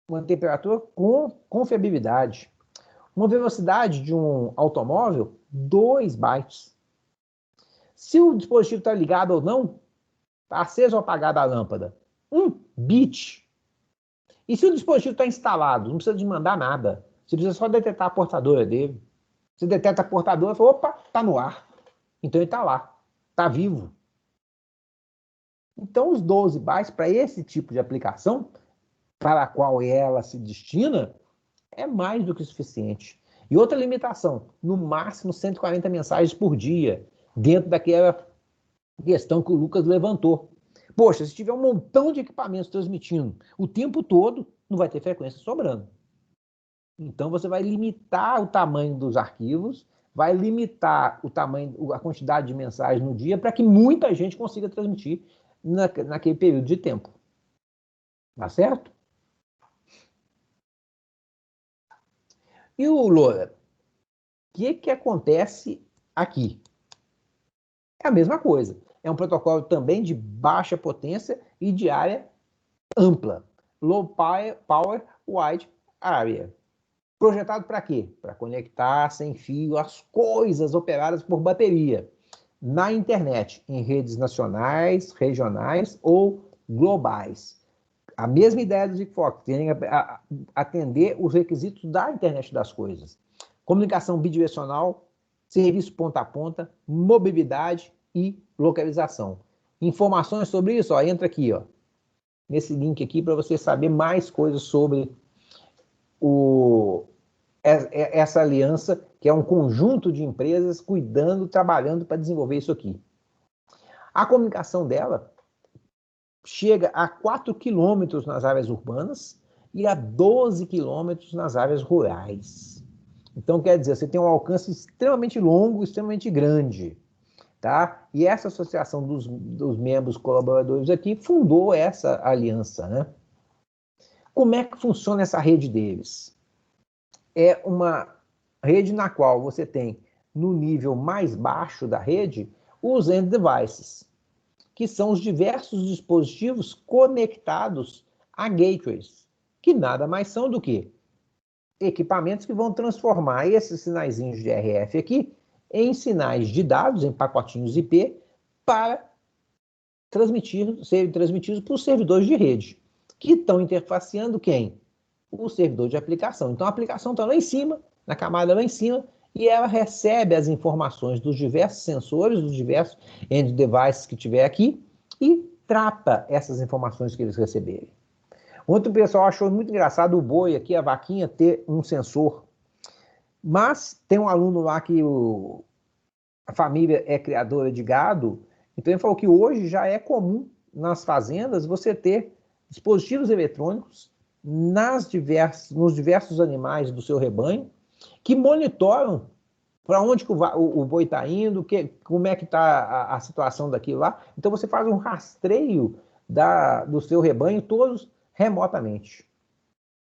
Uma temperatura com confiabilidade. Uma velocidade de um automóvel, 2 bytes. Se o dispositivo está ligado ou não, está acesa ou apagada a lâmpada, 1 bit. E se o dispositivo está instalado, não precisa de mandar nada. Você precisa só detectar a portadora dele. Você detecta a portadora e fala, opa, está no ar. Então ele está lá, está vivo. Então, os 12 bytes, para esse tipo de aplicação, para a qual ela se destina, é mais do que suficiente. E outra limitação, no máximo 140 mensagens por dia, dentro daquela questão que o Lucas levantou. Poxa, se tiver um montão de equipamentos transmitindo o tempo todo, não vai ter frequência sobrando. Então, você vai limitar o tamanho dos arquivos, vai limitar o tamanho, a quantidade de mensagens no dia, para que muita gente consiga transmitir naquele período de tempo. Tá certo? E o LoRa? O que acontece aqui? É a mesma coisa. É um protocolo também de baixa potência e de área ampla. Low Power Wide Area. Projetado para quê? Para conectar sem fio as coisas operadas por bateria na internet, em redes nacionais, regionais ou globais. A mesma ideia do Sigfox, atender os requisitos da internet das coisas. Comunicação bidirecional, serviço ponta a ponta, mobilidade e localização. Informações sobre isso, ó, entra aqui, ó, nesse link aqui para você saber mais coisas sobre essa aliança, que é um conjunto de empresas cuidando, trabalhando para desenvolver isso aqui. A comunicação dela chega a 4 quilômetros nas áreas urbanas e a 12 quilômetros nas áreas rurais. Então, quer dizer, você tem um alcance extremamente longo, extremamente grande. Tá? E essa associação dos membros colaboradores aqui fundou essa aliança. Né? Como é que funciona essa rede deles? É uma rede na qual você tem, no nível mais baixo da rede, os end devices, que são os diversos dispositivos conectados a gateways, que nada mais são do que equipamentos que vão transformar esses sinaizinhos de RF aqui em sinais de dados, em pacotinhos IP, para serem transmitidos para os servidores de rede, que estão interfaceando quem? O servidor de aplicação. Então, a aplicação está lá em cima, na camada lá em cima, e ela recebe as informações dos diversos sensores, dos diversos end devices que tiver aqui, e trata essas informações que eles receberem. Ontem o pessoal achou muito engraçado o boi aqui, a vaquinha, ter um sensor. Mas tem um aluno lá que a família é criadora de gado, então ele falou que hoje já é comum nas fazendas você ter dispositivos eletrônicos nos diversos animais do seu rebanho que monitoram para onde que o boi está indo, como é que está a situação daquilo lá. Então você faz um rastreio do seu rebanho todos remotamente.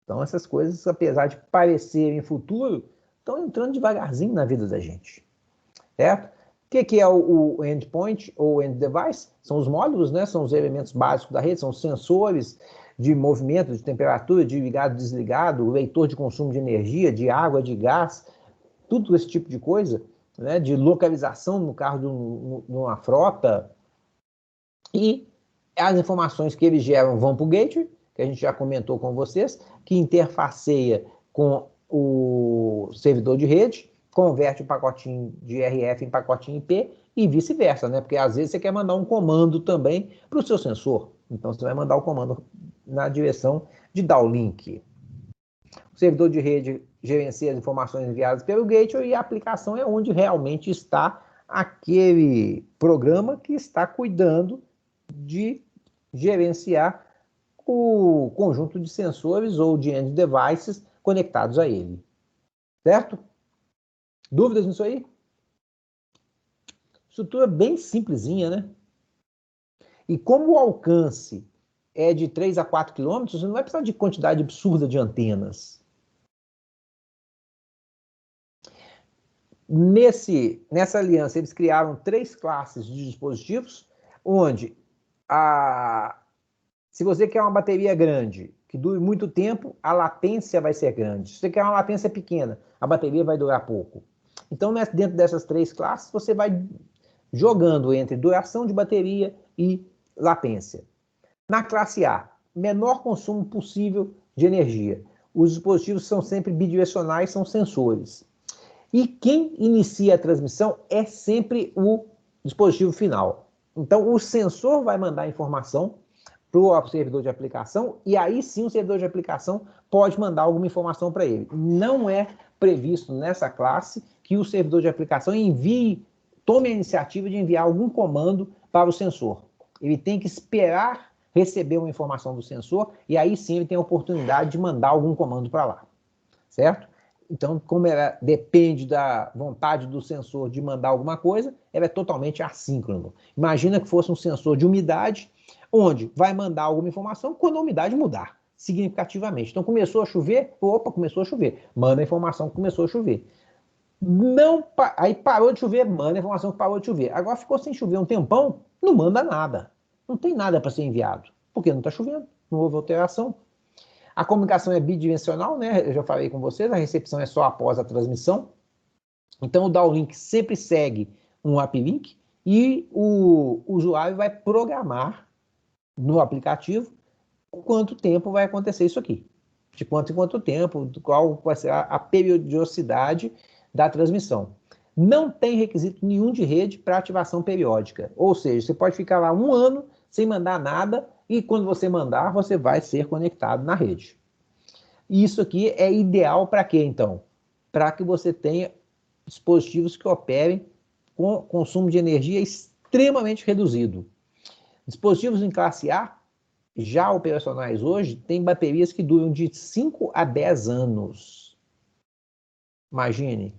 Então essas coisas, apesar de parecerem futuro, estão entrando devagarzinho na vida da gente. Certo? O que é o endpoint ou end device? São os módulos, né? São os elementos básicos da rede, são os sensores de movimento, de temperatura, de ligado, desligado, o leitor de consumo de energia, de água, de gás, tudo esse tipo de coisa, né? De localização no carro numa frota. E as informações que eles geram vão para o gateway, que a gente já comentou com vocês, que interfaceia com o servidor de rede, converte o pacotinho de RF em pacotinho IP e vice-versa, né? Porque às vezes você quer mandar um comando também para o seu sensor. Então você vai mandar o comando na direção de downlink. O servidor de rede gerencia as informações enviadas pelo gateway e a aplicação é onde realmente está aquele programa que está cuidando de gerenciar o conjunto de sensores ou de end devices conectados a ele. Certo? Dúvidas nisso aí? Estrutura bem simplesinha, né? E como o alcance é de 3 a 4 quilômetros, você não vai precisar de quantidade absurda de antenas. Nessa aliança, eles criaram 3 classes de dispositivos, onde se você quer uma bateria grande, que dure muito tempo, a latência vai ser grande. Se você quer uma latência pequena, a bateria vai durar pouco. Então, dentro dessas 3 classes, você vai jogando entre duração de bateria e latência. Na classe A, menor consumo possível de energia. Os dispositivos são sempre bidirecionais, são sensores. E quem inicia a transmissão é sempre o dispositivo final. Então, o sensor vai mandar a informação para o servidor de aplicação, e aí sim o servidor de aplicação pode mandar alguma informação para ele. Não é previsto nessa classe que o servidor de aplicação tome a iniciativa de enviar algum comando para o sensor. Ele tem que esperar receber uma informação do sensor, e aí sim ele tem a oportunidade de mandar algum comando para lá, certo? Então, como ela depende da vontade do sensor de mandar alguma coisa, ela é totalmente assíncrono. Imagina que fosse um sensor de umidade, onde vai mandar alguma informação quando a umidade mudar significativamente. Então, começou a chover, opa, começou a chover. Manda a informação que começou a chover. Aí parou de chover, manda a informação que parou de chover. Agora ficou sem chover um tempão, não manda nada. Não tem nada para ser enviado, porque não está chovendo, não houve alteração. A comunicação é bidimensional, né? Eu já falei com vocês, a recepção é só após a transmissão. Então, o downlink sempre segue um uplink e o usuário vai programar no aplicativo quanto tempo vai acontecer isso aqui. De quanto em quanto tempo, qual vai ser a periodicidade da transmissão. Não tem requisito nenhum de rede para ativação periódica. Ou seja, você pode ficar lá um ano sem mandar nada e quando você mandar, você vai ser conectado na rede. E isso aqui é ideal para quê, então? Para que você tenha dispositivos que operem com consumo de energia extremamente reduzido. Dispositivos em classe A, já operacionais hoje, têm baterias que duram de 5 a 10 anos. Imagine,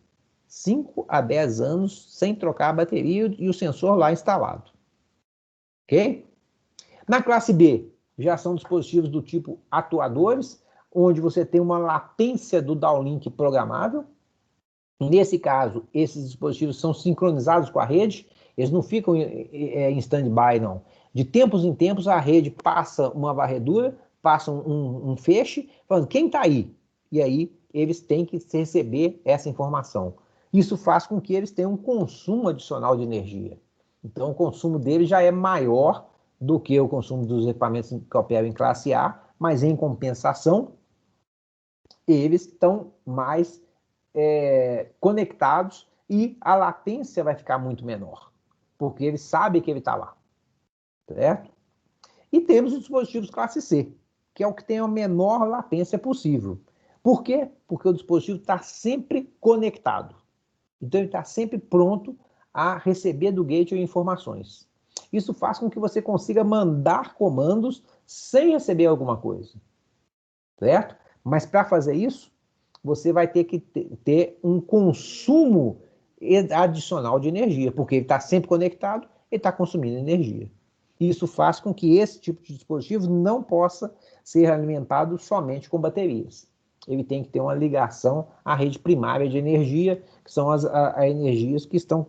5 a 10 anos sem trocar a bateria e o sensor lá instalado. Ok? Na classe B, já são dispositivos do tipo atuadores, onde você tem uma latência do downlink programável. Nesse caso, esses dispositivos são sincronizados com a rede, eles não ficam em stand-by, não. De tempos em tempos, a rede passa uma varredura, passa um feixe, falando, quem está aí? E aí, eles têm que receber essa informação. Isso faz com que eles tenham um consumo adicional de energia. Então, o consumo deles já é maior do que o consumo dos equipamentos que operam em classe A, mas, em compensação, eles estão mais conectados e a latência vai ficar muito menor, porque ele sabe que ele está lá, certo? E temos os dispositivos classe C, que é o que tem a menor latência possível. Por quê? Porque o dispositivo está sempre conectado. Então, ele está sempre pronto a receber do gateway informações. Isso faz com que você consiga mandar comandos sem receber alguma coisa, certo? Mas para fazer isso, você vai ter que ter um consumo adicional de energia, porque ele está sempre conectado, ele está consumindo energia. Isso faz com que esse tipo de dispositivo não possa ser alimentado somente com baterias. Ele tem que ter uma ligação à rede primária de energia, que são as energias que estão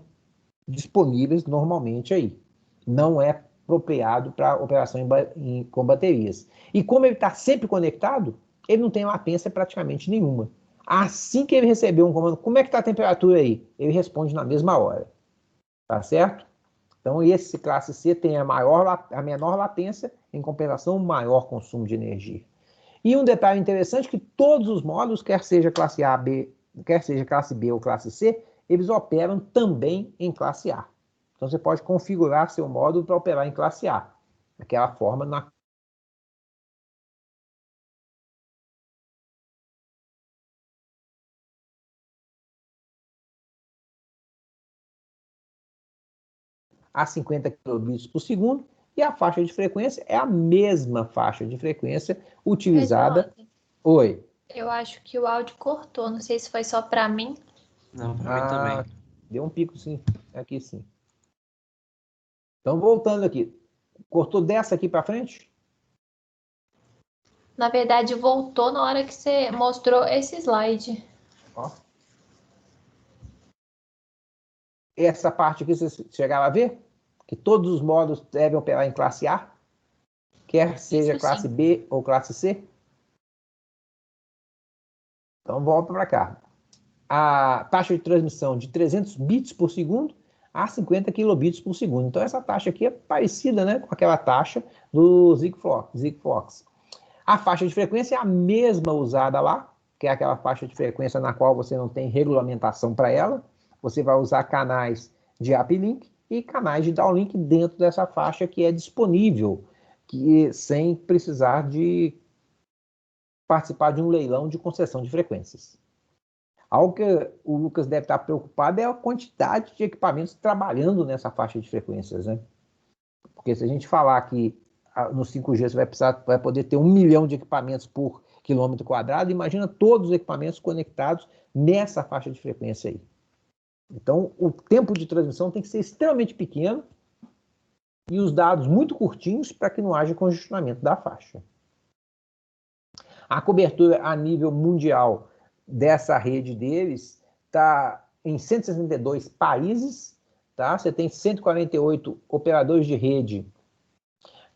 disponíveis normalmente aí. Não é apropriado para operação com baterias. E como ele está sempre conectado, ele não tem latência praticamente nenhuma. Assim que ele receber um comando, como é que está a temperatura aí? Ele responde na mesma hora. Tá certo? Então, esse classe C tem a menor latência, em compensação, o maior consumo de energia. E um detalhe interessante, que todos os módulos, quer seja classe A, B, quer seja classe B ou classe C, eles operam também em classe A. Então, você pode configurar seu módulo para operar em classe A. Daquela forma, na a 50 kbps por segundo, e a faixa de frequência é a mesma faixa de frequência utilizada. Oi. Eu acho que o áudio cortou, não sei se foi só para mim. Não, para mim também. Deu um pico sim, aqui sim. Então, voltando aqui. Cortou dessa aqui para frente? Na verdade, voltou na hora que você mostrou esse slide. Ó. Essa parte aqui, você chegava a ver? Que todos os módulos devem operar em classe A? Quer seja Isso, classe sim. B ou classe C? Então, volta para cá. A taxa de transmissão de 300 bits por segundo a 50 kilobits por segundo. Então, essa taxa aqui é parecida, né, com aquela taxa do Sigfox. A faixa de frequência é a mesma usada lá, que é aquela faixa de frequência na qual você não tem regulamentação para ela. Você vai usar canais de uplink e canais de downlink dentro dessa faixa que é disponível, sem precisar de participar de um leilão de concessão de frequências. Algo que o Lucas deve estar preocupado é a quantidade de equipamentos trabalhando nessa faixa de frequências, né? Porque se a gente falar que no 5G você vai poder ter 1 milhão de equipamentos por quilômetro quadrado, imagina todos os equipamentos conectados nessa faixa de frequência aí. Então, o tempo de transmissão tem que ser extremamente pequeno e os dados muito curtinhos para que não haja congestionamento da faixa. A cobertura a nível mundial dessa rede deles está em 162 países, tá? Você tem 148 operadores de rede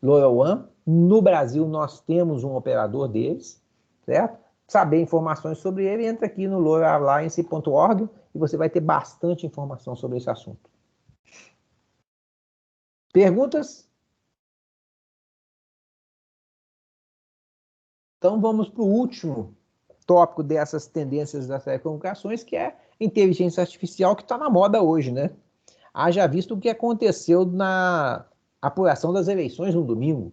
LoRaWAN. No Brasil, nós temos um operador deles, certo? Saber informações sobre ele, entra aqui no LoRaWalliance.org e você vai ter bastante informação sobre esse assunto. Perguntas? Então, vamos para o último tópico dessas tendências das telecomunicações, que é inteligência artificial, que está na moda hoje, né? Haja visto o que aconteceu na apuração das eleições no domingo.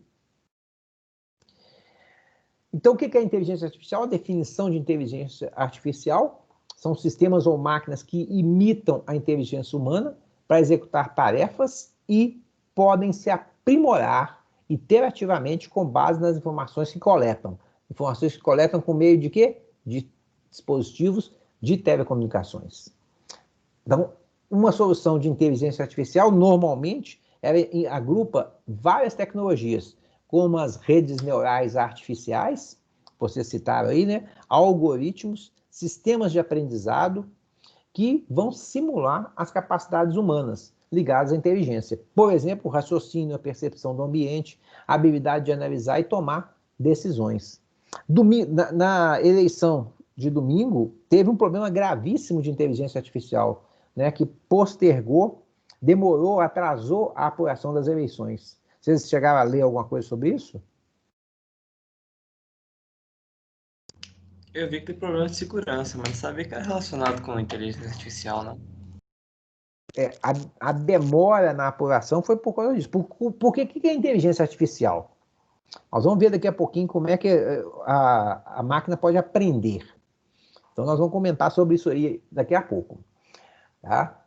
Então, o que é inteligência artificial? A definição de inteligência artificial são sistemas ou máquinas que imitam a inteligência humana para executar tarefas e podem se aprimorar iterativamente com base nas informações que coletam. Informações que coletam por meio de quê? De dispositivos de telecomunicações. Então, uma solução de inteligência artificial, normalmente, ela agrupa várias tecnologias, como as redes neurais artificiais, vocês citaram aí, né? Algoritmos, sistemas de aprendizado, que vão simular as capacidades humanas ligadas à inteligência. Por exemplo, o raciocínio, a percepção do ambiente, a habilidade de analisar e tomar decisões. Na eleição de domingo, teve um problema gravíssimo de inteligência artificial, né, que postergou, demorou, atrasou a apuração das eleições. Vocês chegaram a ler alguma coisa sobre isso? Eu vi que tem problema de segurança, mas não sabia que era relacionado com a inteligência artificial, não. A demora na apuração foi por causa disso. Por que é inteligência artificial? Nós vamos ver daqui a pouquinho como é que a máquina pode aprender. Então, nós vamos comentar sobre isso aí daqui a pouco. Tá?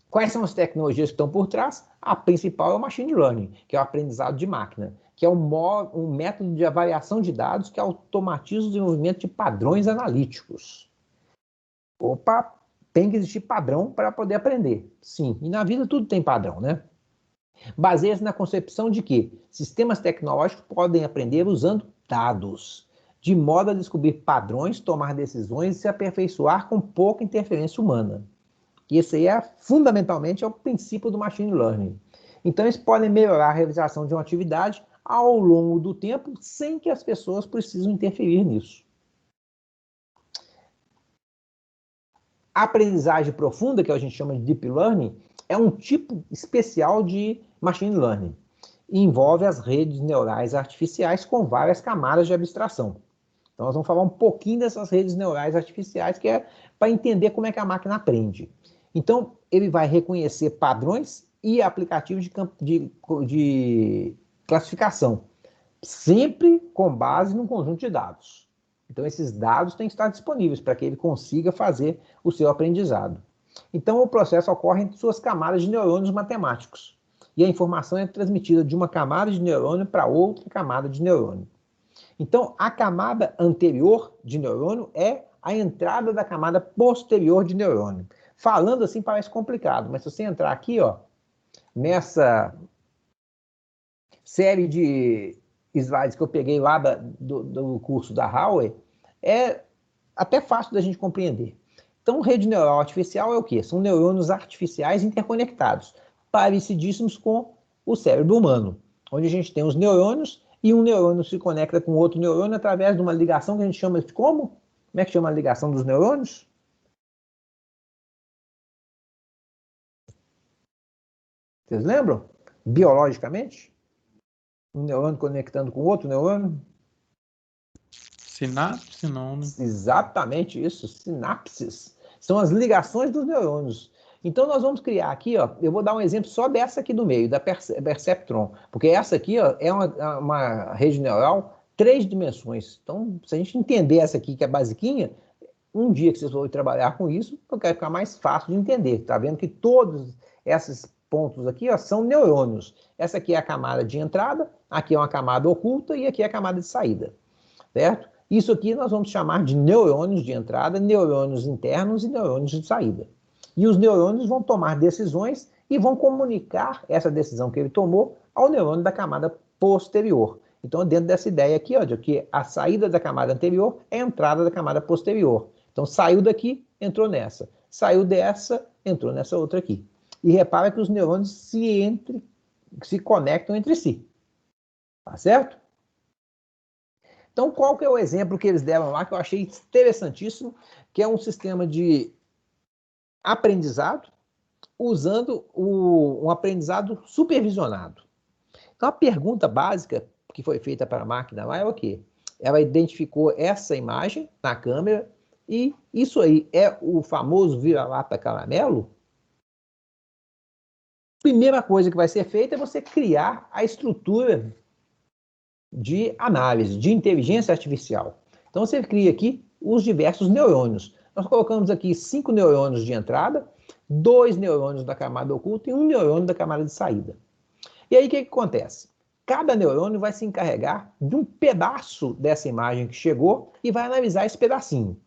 Quais são as tecnologias que estão por trás? A principal é o machine learning, que é o aprendizado de máquina, que é um método de avaliação de dados que automatiza o desenvolvimento de padrões analíticos. Opa, tem que existir padrão para poder aprender. Sim, e na vida tudo tem padrão, né? Baseia-se na concepção de que sistemas tecnológicos podem aprender usando dados, de modo a descobrir padrões, tomar decisões e se aperfeiçoar com pouca interferência humana. E esse aí fundamentalmente é o princípio do machine learning. Então, eles podem melhorar a realização de uma atividade ao longo do tempo, sem que as pessoas precisem interferir nisso. A aprendizagem profunda, que a gente chama de deep learning, é um tipo especial de machine learning. E envolve as redes neurais artificiais com várias camadas de abstração. Então, nós vamos falar um pouquinho dessas redes neurais artificiais, que é para entender como é que a máquina aprende. Então, ele vai reconhecer padrões e aplicativos de classificação, sempre com base num conjunto de dados. Então, esses dados têm que estar disponíveis para que ele consiga fazer o seu aprendizado. Então, o processo ocorre entre suas camadas de neurônios matemáticos. E a informação é transmitida de uma camada de neurônio para outra camada de neurônio. Então, a camada anterior de neurônio é a entrada da camada posterior de neurônio. Falando assim parece complicado, mas se você entrar aqui, ó, nessa série de slides que eu peguei lá do curso da Huawei, é até fácil da gente compreender. Então, rede neural artificial é o quê? São neurônios artificiais interconectados, parecidíssimos com o cérebro humano, onde a gente tem os neurônios e um neurônio se conecta com outro neurônio através de uma ligação que a gente chama de como? Como é que chama a ligação dos neurônios? Vocês lembram? Biologicamente? Um neurônio conectando com outro neurônio? Sinapse, não, né? Exatamente isso, sinapses. São as ligações dos neurônios. Então, nós vamos criar aqui, ó, eu vou dar um exemplo só dessa aqui do meio, da Perceptron, porque essa aqui ó, é uma rede neural 3 dimensões. Então, se a gente entender essa aqui, que é basiquinha, um dia que vocês forem trabalhar com isso, vai ficar mais fácil de entender. Tá vendo que todos esses pontos aqui ó, são neurônios. Essa aqui é a camada de entrada, aqui é uma camada oculta e aqui é a camada de saída, certo? Isso aqui nós vamos chamar de neurônios de entrada, neurônios internos e neurônios de saída. E os neurônios vão tomar decisões e vão comunicar essa decisão que ele tomou ao neurônio da camada posterior. Então, dentro dessa ideia aqui, ó, de que a saída da camada anterior é a entrada da camada posterior. Então, saiu daqui, entrou nessa. Saiu dessa, entrou nessa outra aqui. E repara que os neurônios se conectam entre si. Tá certo? Então, qual que é o exemplo que eles deram lá, que eu achei interessantíssimo, que é um sistema de aprendizado, usando um aprendizado supervisionado. Então, a pergunta básica que foi feita para a máquina lá é o quê? Ela identificou essa imagem na câmera e isso aí é o famoso vira-lata caramelo? Primeira coisa que vai ser feita é você criar a estrutura de análise, de inteligência artificial. Então, você cria aqui os diversos neurônios. Nós colocamos aqui 5 neurônios de entrada, 2 neurônios da camada oculta e 1 neurônio da camada de saída. E aí, o que acontece? Cada neurônio vai se encarregar de um pedaço dessa imagem que chegou e vai analisar esse pedacinho.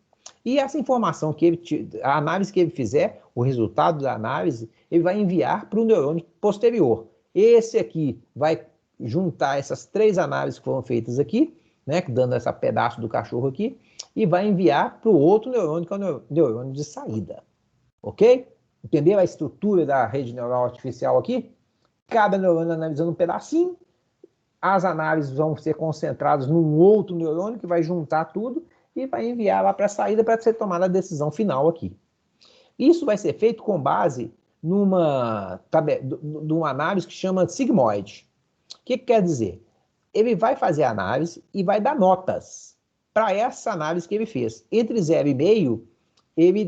E essa informação, a análise que ele fizer, o resultado da análise, ele vai enviar para o neurônio posterior. Esse aqui vai juntar essas 3 análises que foram feitas aqui, né, dando esse pedaço do cachorro aqui, e vai enviar para o outro neurônio, que é o neurônio de saída. Ok? Entendeu a estrutura da rede neural artificial aqui? Cada neurônio analisando um pedacinho, as análises vão ser concentradas num outro neurônio que vai juntar tudo e vai enviar lá para a saída para ser tomada a decisão final aqui. Isso vai ser feito com base numa análise que chama sigmoide. O que quer dizer? Ele vai fazer a análise e vai dar notas para essa análise que ele fez. Entre 0 e meio, ele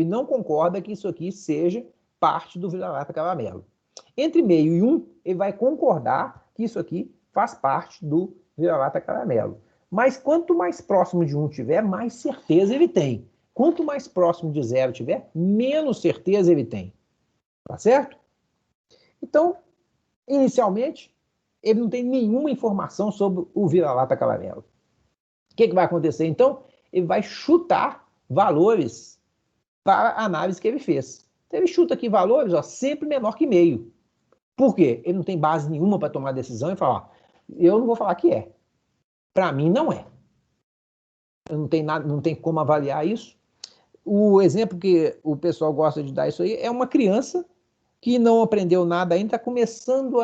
não concorda que isso aqui seja parte do vira-lata caramelo. Entre meio e 1, ele vai concordar que isso aqui faz parte do vira-lata caramelo. Mas quanto mais próximo de 1 tiver, mais certeza ele tem. Quanto mais próximo de 0 tiver, menos certeza ele tem. Tá certo? Então, inicialmente, ele não tem nenhuma informação sobre o vira-lata caramelo. O que vai acontecer, então? Ele vai chutar valores para a análise que ele fez. Então, ele chuta aqui valores sempre menor que meio. Por quê? Ele não tem base nenhuma para tomar decisão e falar, eu não vou falar que é. Para mim, não é. Eu não tem como avaliar isso. O exemplo que o pessoal gosta de dar isso aí é uma criança que não aprendeu nada ainda, está começando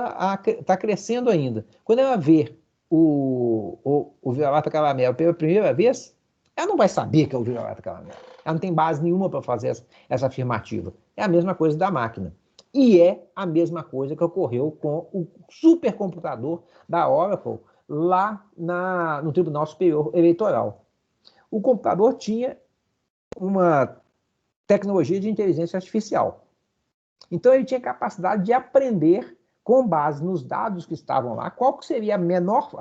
está crescendo ainda. Quando ela vê o vira-lata caramelo pela primeira vez, ela não vai saber que é o vira-lata caramelo. Ela não tem base nenhuma para fazer essa afirmativa. É a mesma coisa da máquina. E é a mesma coisa que ocorreu com o supercomputador da Oracle lá no Tribunal Superior Eleitoral. O computador tinha uma tecnologia de inteligência artificial. Então, ele tinha capacidade de aprender, com base nos dados que estavam lá, qual que seria a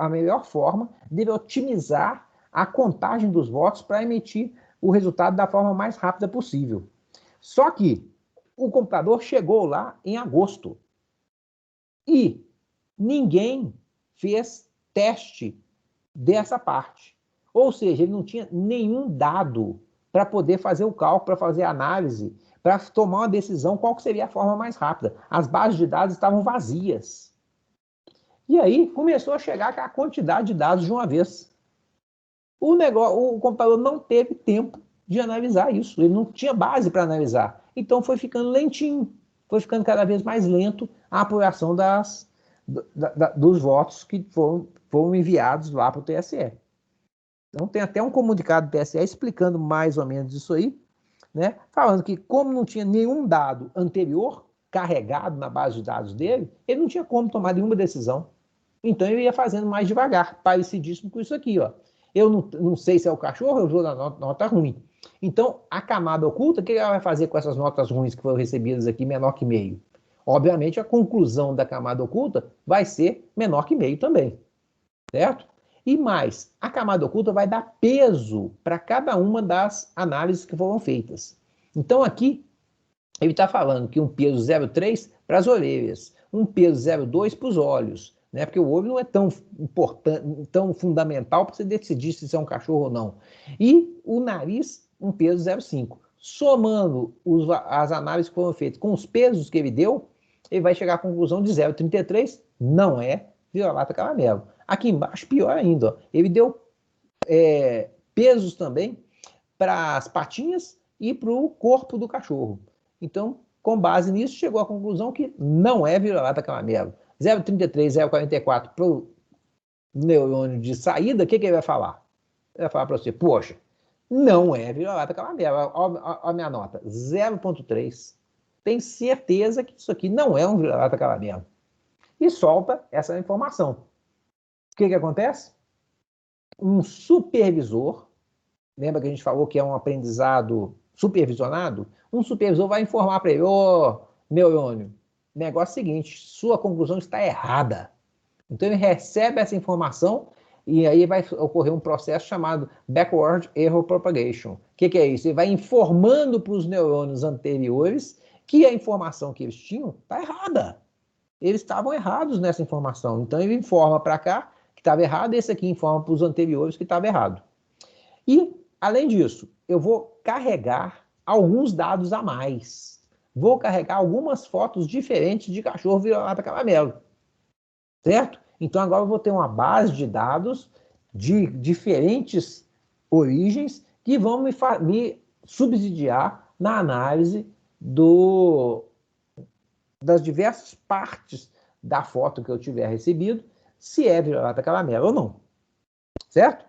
melhor forma de otimizar a contagem dos votos para emitir o resultado da forma mais rápida possível. Só que o computador chegou lá em agosto e ninguém fez teste dessa parte. Ou seja, ele não tinha nenhum dado para poder fazer o cálculo, para fazer a análise, para tomar uma decisão qual que seria a forma mais rápida. As bases de dados estavam vazias. E aí começou a chegar a quantidade de dados de uma vez. O computador não teve tempo de analisar isso. Ele não tinha base para analisar. Então foi ficando lentinho. Foi ficando cada vez mais lento a apuração dos votos que foram enviados lá para o TSE. Então tem até um comunicado do TSE explicando mais ou menos isso aí, né? Falando que como não tinha nenhum dado anterior carregado na base de dados dele, ele não tinha como tomar nenhuma decisão. Então ele ia fazendo mais devagar, parecidíssimo com isso aqui, ó. Eu não sei se é o cachorro, eu vou dar nota ruim. Então, a camada oculta, o que ela vai fazer com essas notas ruins que foram recebidas aqui, menor que meio? Obviamente, a conclusão da camada oculta vai ser menor que meio também, certo? E mais, a camada oculta vai dar peso para cada uma das análises que foram feitas. Então, aqui, ele está falando que um peso 0,3 para as orelhas, um peso 0,2 para os olhos, né? Porque o olho não é tão importante, tão fundamental para você decidir se isso é um cachorro ou não. E o nariz, um peso 0,5. Somando as análises que foram feitas com os pesos que ele deu, ele vai chegar à conclusão de 0,33, não é vira-lata caramelo. Aqui embaixo, pior ainda, ó, ele deu pesos também para as patinhas e para o corpo do cachorro. Então, com base nisso, chegou à conclusão que não é vira-lata caramelo. 0,33, 0,44 para o neurônio de saída, o que ele vai falar? Ele vai falar para você, poxa, não é vira-lata caramelo. Olha a minha nota, 0,3. Tem certeza que isso aqui não é um vira-lata caramelo. E solta essa informação. O que acontece? Um supervisor, lembra que a gente falou que é um aprendizado supervisionado? Um supervisor vai informar para ele, ô, neurônio, negócio seguinte, sua conclusão está errada. Então ele recebe essa informação e aí vai ocorrer um processo chamado Backward Error Propagation. O que é isso? Ele vai informando para os neurônios anteriores que a informação que eles tinham está errada. Eles estavam errados nessa informação. Então ele informa para cá que estava errado, esse aqui informa para os anteriores que estava errado. E, além disso, eu vou carregar alguns dados a mais. Vou carregar algumas fotos diferentes de cachorro vira-lata caramelo. Certo? Então agora eu vou ter uma base de dados de diferentes origens que vão me subsidiar na análise das diversas partes da foto que eu tiver recebido, se é vira-lata caramelo ou não. Certo?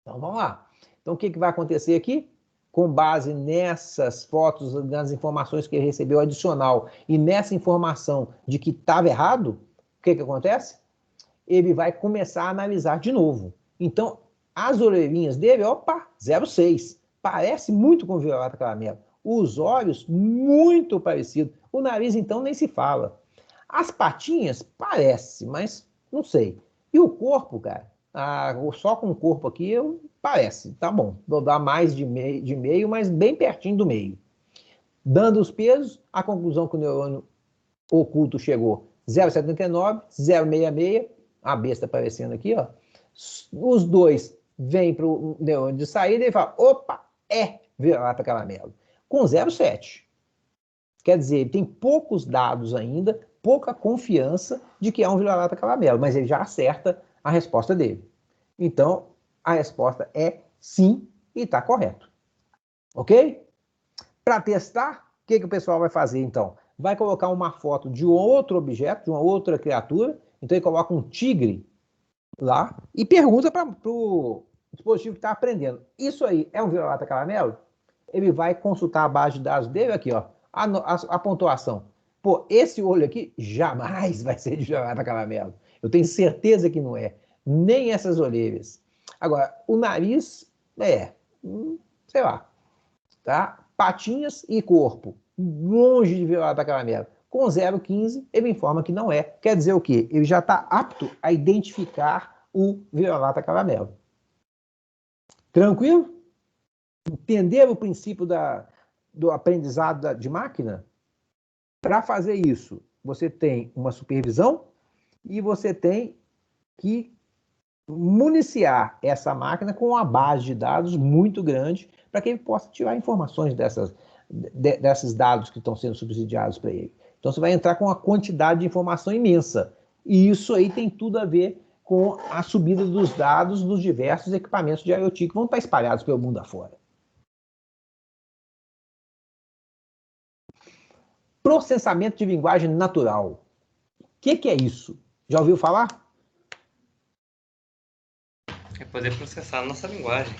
Então vamos lá. Então o que vai acontecer aqui? Com base nessas fotos, nas informações que ele recebeu adicional e nessa informação de que estava errado, o que acontece? Ele vai começar a analisar de novo. Então, as orelhinhas dele, opa, 0,6. Parece muito com vira-lata caramelo. Os olhos, muito parecido. O nariz, então, nem se fala. As patinhas, parece, mas não sei. E o corpo, cara, só com o corpo aqui, parece. Tá bom, vou dar mais de meio, mas bem pertinho do meio. Dando os pesos, a conclusão que o neurônio oculto chegou, 0,79, 0,66, a besta aparecendo aqui, ó. Os dois vêm para o neurônio de saída e fala, opa, é vira-lata caramelo. Com 0,7. Quer dizer, ele tem poucos dados ainda, pouca confiança de que é um vira-lata caramelo, mas ele já acerta a resposta dele. Então, a resposta é sim e está correto. Ok? Para testar, o que o pessoal vai fazer, então? Vai colocar uma foto de outro objeto, de uma outra criatura. Então, ele coloca um tigre lá e pergunta para o dispositivo que está aprendendo. Isso aí é um vira-lata caramelo? Ele vai consultar a base de dados dele aqui, ó, a pontuação. Pô, esse olho aqui jamais vai ser de vira-lata caramelo. Eu tenho certeza que não é. Nem essas orelhas. Agora, o nariz, sei lá, tá? Patinhas e corpo, longe de vira-lata caramelo. Com 0,15, ele informa que não é. Quer dizer o quê? Ele já está apto a identificar o vira-lata caramelo. Tranquilo? Entender o princípio do aprendizado de máquina? Para fazer isso, você tem uma supervisão e você tem que municiar essa máquina com uma base de dados muito grande para que ele possa tirar informações desses dados que estão sendo subsidiados para ele. Então você vai entrar com uma quantidade de informação imensa. E isso aí tem tudo a ver com a subida dos dados dos diversos equipamentos de IoT que vão estar espalhados pelo mundo afora. Processamento de linguagem natural. O que é isso? Já ouviu falar? É poder processar a nossa linguagem.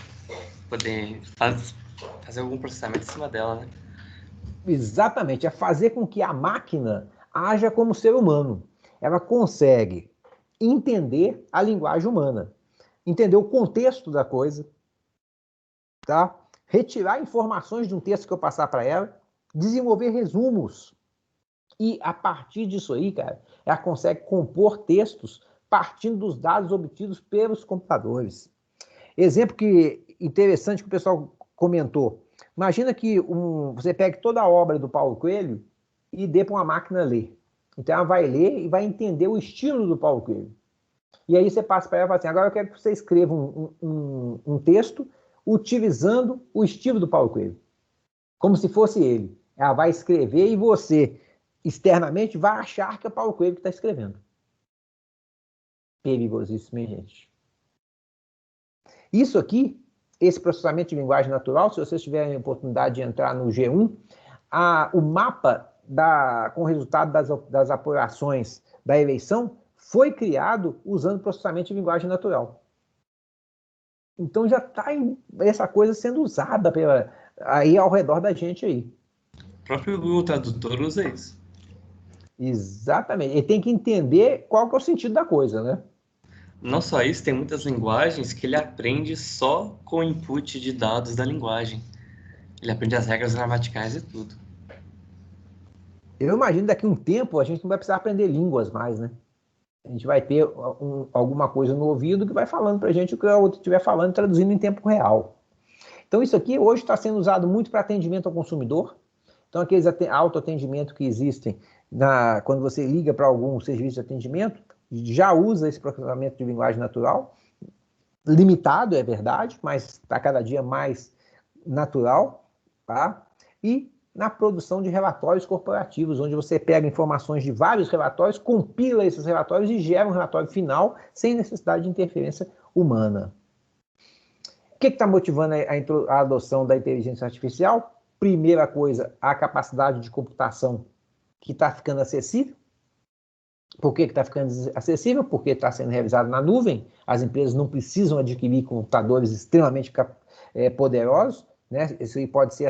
Poder fazer algum processamento em cima dela, né? Exatamente. É fazer com que a máquina haja como ser humano. Ela consegue entender a linguagem humana. Entender o contexto da coisa. Tá? retirar informações de um texto que eu passar para ela, desenvolver resumos. E a partir disso aí, cara, ela consegue compor textos partindo dos dados obtidos pelos computadores. Exemplo interessante que o pessoal comentou. Imagina que você pegue toda a obra do Paulo Coelho e dê para uma máquina ler. Então ela vai ler e vai entender o estilo do Paulo Coelho. E aí você passa para ela e fala assim, agora eu quero que você escreva um texto utilizando o estilo do Paulo Coelho. Como se fosse ele. Ela vai escrever e você, externamente, vai achar que é o Paulo Coelho que está escrevendo. Perigosíssimo, hein, gente? Isso aqui, esse processamento de linguagem natural, se vocês tiverem a oportunidade de entrar no G1, o mapa com o resultado das apurações da eleição foi criado usando processamento de linguagem natural. Então já está essa coisa sendo usada aí ao redor da gente aí. O próprio Google Tradutor usa isso. Exatamente. Ele tem que entender qual que é o sentido da coisa, né? Não só isso, tem muitas linguagens que ele aprende só com o input de dados da linguagem. Ele aprende as regras gramaticais e tudo. Eu imagino daqui a um tempo a gente não vai precisar aprender línguas mais, né? A gente vai ter alguma coisa no ouvido que vai falando para a gente o que o outro estiver falando e traduzindo em tempo real. Então isso aqui hoje está sendo usado muito para atendimento ao consumidor. Então aqueles autoatendimento que existem quando você liga para algum serviço de atendimento, já usa esse processamento de linguagem natural, limitado, é verdade, mas está cada dia mais natural, tá? E na produção de relatórios corporativos, onde você pega informações de vários relatórios, compila esses relatórios e gera um relatório final sem necessidade de interferência humana. O que está motivando a adoção da inteligência artificial? Primeira coisa, a capacidade de computação que está ficando acessível. Por que está ficando acessível? Porque está sendo realizado na nuvem. As empresas não precisam adquirir computadores extremamente poderosos, né? Isso aí pode ser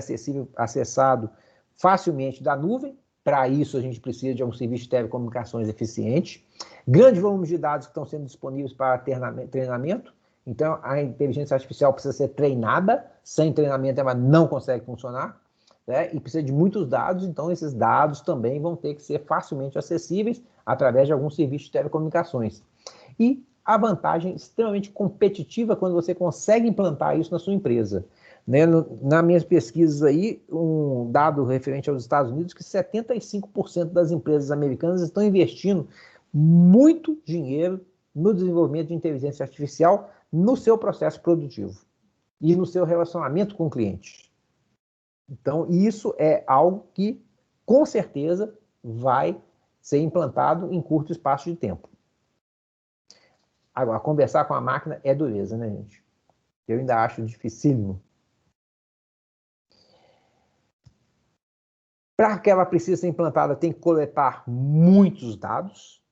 acessado facilmente da nuvem. Para isso, a gente precisa de um serviço de telecomunicações eficiente. Grandes volumes de dados que estão sendo disponíveis para treinamento. Então, a inteligência artificial precisa ser treinada. Sem treinamento, ela não consegue funcionar. Né? E precisa de muitos dados, então esses dados também vão ter que ser facilmente acessíveis através de algum serviço de telecomunicações. E a vantagem extremamente competitiva quando você consegue implantar isso na sua empresa. Né? Nas minhas pesquisas aí, um dado referente aos Estados Unidos, que 75% das empresas americanas estão investindo muito dinheiro no desenvolvimento de inteligência artificial no seu processo produtivo e no seu relacionamento com o cliente. Então, isso é algo que, com certeza, vai ser implantado em curto espaço de tempo. Agora, conversar com a máquina é dureza, né, gente? Eu ainda acho dificílimo. Para que ela precise ser implantada, tem que coletar muitos dados,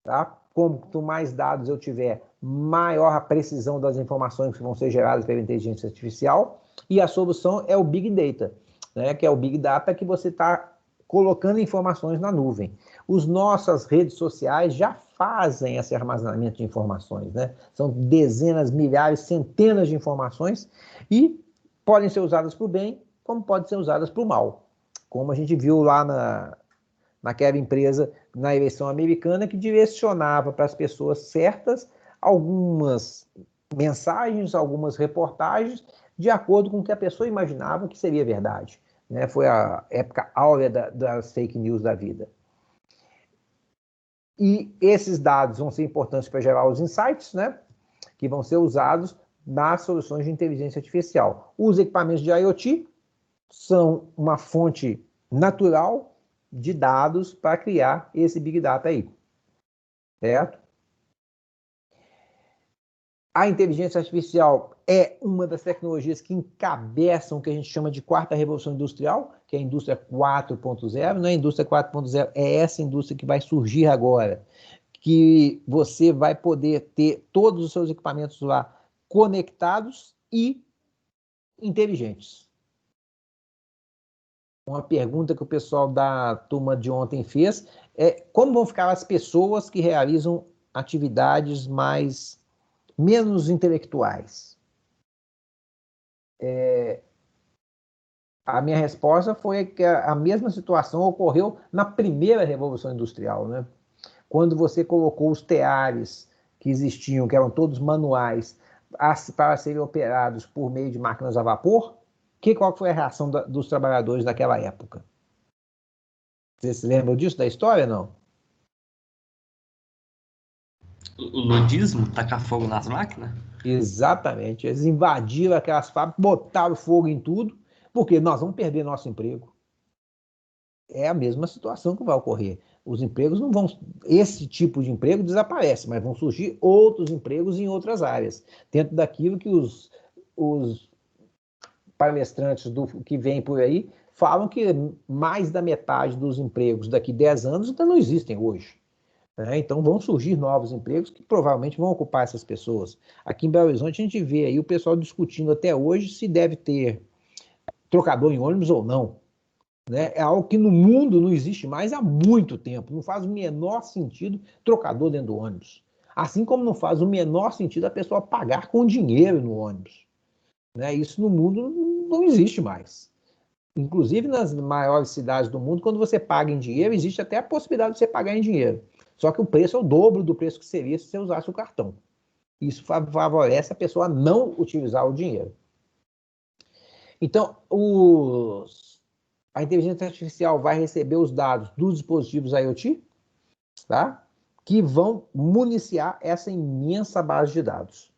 tá? Quanto mais dados eu tiver, maior a precisão das informações que vão ser geradas pela inteligência artificial. E a solução é o Big Data, né? Que é o Big Data que você está colocando informações na nuvem. As nossas redes sociais já fazem esse armazenamento de informações, né? São dezenas, milhares, centenas de informações e podem ser usadas para o bem, como podem ser usadas para o mal. Como a gente viu lá naquela empresa, na eleição americana, que direcionava para as pessoas certas algumas mensagens, algumas reportagens, de acordo com o que a pessoa imaginava que seria verdade. Né? Foi a época áurea das fake news da vida. E esses dados vão ser importantes para gerar os insights, né? Que vão ser usados nas soluções de inteligência artificial. Os equipamentos de IoT são uma fonte natural de dados para criar esse Big Data aí. Certo? A inteligência artificial é uma das tecnologias que encabeçam o que a gente chama de quarta revolução industrial, que é a indústria 4.0. Não é a indústria 4.0, é essa indústria que vai surgir agora, que você vai poder ter todos os seus equipamentos lá conectados e inteligentes. Uma pergunta que o pessoal da turma de ontem fez é como vão ficar as pessoas que realizam atividades menos intelectuais. A minha resposta foi que a mesma situação ocorreu na primeira Revolução Industrial, né? Quando você colocou os teares que existiam, que eram todos manuais, para serem operados por meio de máquinas a vapor, qual foi a reação dos trabalhadores daquela época? Vocês se lembram disso, da história, não? O ludismo, tacar fogo nas máquinas? Exatamente. Eles invadiram aquelas fábricas, botaram fogo em tudo, porque nós vamos perder nosso emprego. É a mesma situação que vai ocorrer. Os empregos não vão... Esse tipo de emprego desaparece, mas vão surgir outros empregos em outras áreas, dentro daquilo que os palestrantes que vêm por aí falam que mais da metade dos empregos daqui a 10 anos ainda não existem hoje. Então vão surgir novos empregos que provavelmente vão ocupar essas pessoas. Aqui em Belo Horizonte a gente vê aí o pessoal discutindo até hoje se deve ter trocador em ônibus ou não. É algo que no mundo não existe mais há muito tempo. Não faz o menor sentido trocador dentro do ônibus. Assim como não faz o menor sentido a pessoa pagar com dinheiro no ônibus. Isso no mundo não existe mais. Inclusive nas maiores cidades do mundo, quando você paga em dinheiro, existe até a possibilidade de você pagar em dinheiro. Só que o preço é o dobro do preço que seria se você usasse o cartão. Isso favorece a pessoa a não utilizar o dinheiro. Então, a inteligência artificial vai receber os dados dos dispositivos IoT, tá? Que vão municiar essa imensa base de dados.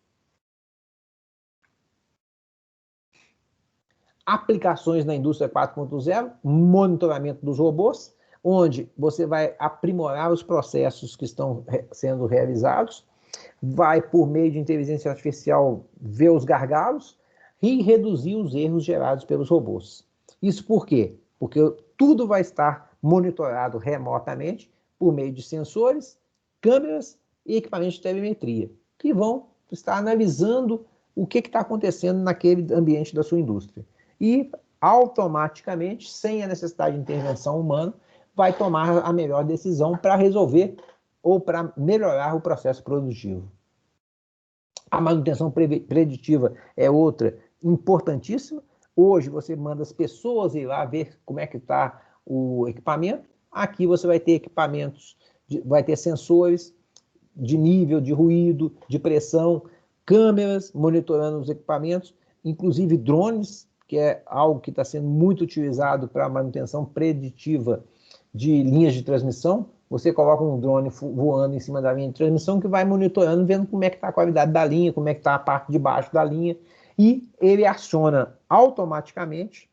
Aplicações na indústria 4.0, monitoramento dos robôs, onde você vai aprimorar os processos que estão sendo realizados, vai, por meio de inteligência artificial, ver os gargalos e reduzir os erros gerados pelos robôs. Isso por quê? Porque tudo vai estar monitorado remotamente por meio de sensores, câmeras e equipamentos de telemetria, que vão estar analisando o que está acontecendo naquele ambiente da sua indústria. E, automaticamente, sem a necessidade de intervenção humana, vai tomar a melhor decisão para resolver ou para melhorar o processo produtivo. A manutenção preditiva é outra importantíssima. Hoje você manda as pessoas ir lá ver como é que está o equipamento. Aqui você vai ter equipamentos, vai ter sensores de nível, de ruído, de pressão, câmeras monitorando os equipamentos, inclusive drones, que é algo que está sendo muito utilizado para a manutenção preditiva de linhas de transmissão. Você coloca um drone voando em cima da linha de transmissão que vai monitorando, vendo como é que está a qualidade da linha, como é que está a parte de baixo da linha, e ele aciona automaticamente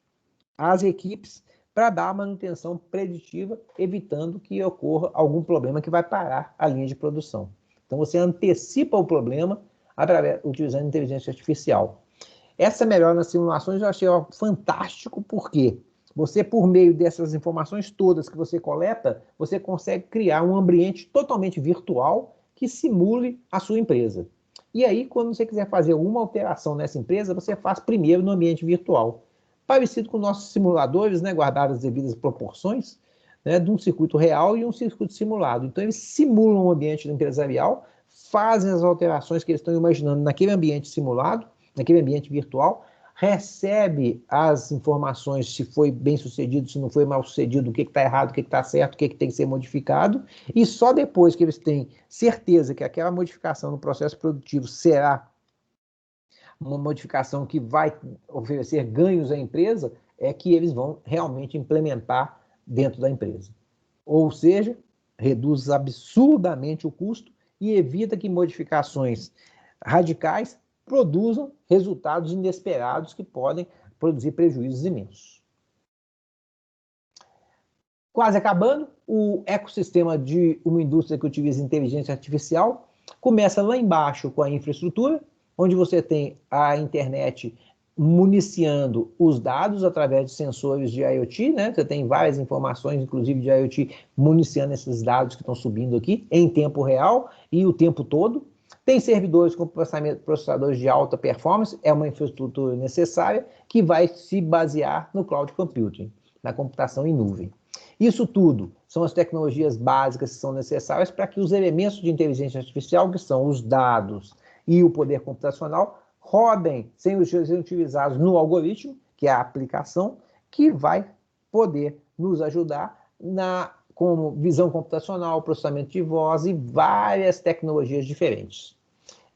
as equipes para dar a manutenção preditiva, evitando que ocorra algum problema que vai parar a linha de produção. Então você antecipa o problema utilizando inteligência artificial. Essa melhora nas simulações eu achei fantástico, porque você, por meio dessas informações todas que você coleta, você consegue criar um ambiente totalmente virtual que simule a sua empresa. E aí, quando você quiser fazer alguma alteração nessa empresa, você faz primeiro no ambiente virtual. Parecido com nossos simuladores, guardadas as devidas proporções, de um circuito real e um circuito simulado. Então, eles simulam o ambiente empresarial, fazem as alterações que eles estão imaginando naquele ambiente simulado, naquele ambiente virtual, recebe as informações se foi bem sucedido, se não foi mal sucedido, o que está errado, o que está certo, o que tem que ser modificado, e só depois que eles têm certeza que aquela modificação no processo produtivo será uma modificação que vai oferecer ganhos à empresa, é que eles vão realmente implementar dentro da empresa. Ou seja, reduz absurdamente o custo e evita que modificações radicais produzam resultados inesperados que podem produzir prejuízos imensos. Quase acabando, o ecossistema de uma indústria que utiliza inteligência artificial começa lá embaixo com a infraestrutura, onde você tem a internet municiando os dados através de sensores de IoT, Você tem várias informações, inclusive de IoT, municiando esses dados que estão subindo aqui em tempo real e o tempo todo. Tem servidores com processadores de alta performance, é uma infraestrutura necessária que vai se basear no cloud computing, na computação em nuvem. Isso tudo são as tecnologias básicas que são necessárias para que os elementos de inteligência artificial, que são os dados e o poder computacional, rodem sem serem utilizados no algoritmo, que é a aplicação, que vai poder nos ajudar como visão computacional, processamento de voz e várias tecnologias diferentes.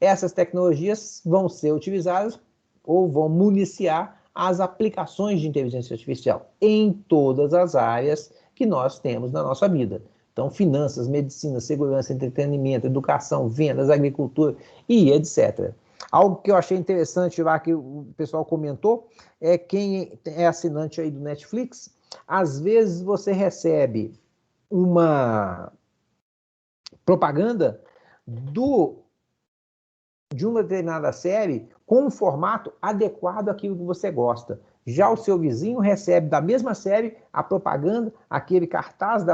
Essas tecnologias vão ser utilizadas ou vão municiar as aplicações de inteligência artificial em todas as áreas que nós temos na nossa vida. Então, finanças, medicina, segurança, entretenimento, educação, vendas, agricultura e etc. Algo que eu achei interessante lá que o pessoal comentou é quem é assinante aí do Netflix, às vezes você recebe uma propaganda de uma determinada série com um formato adequado àquilo que você gosta. Já o seu vizinho recebe da mesma série a propaganda, aquele cartaz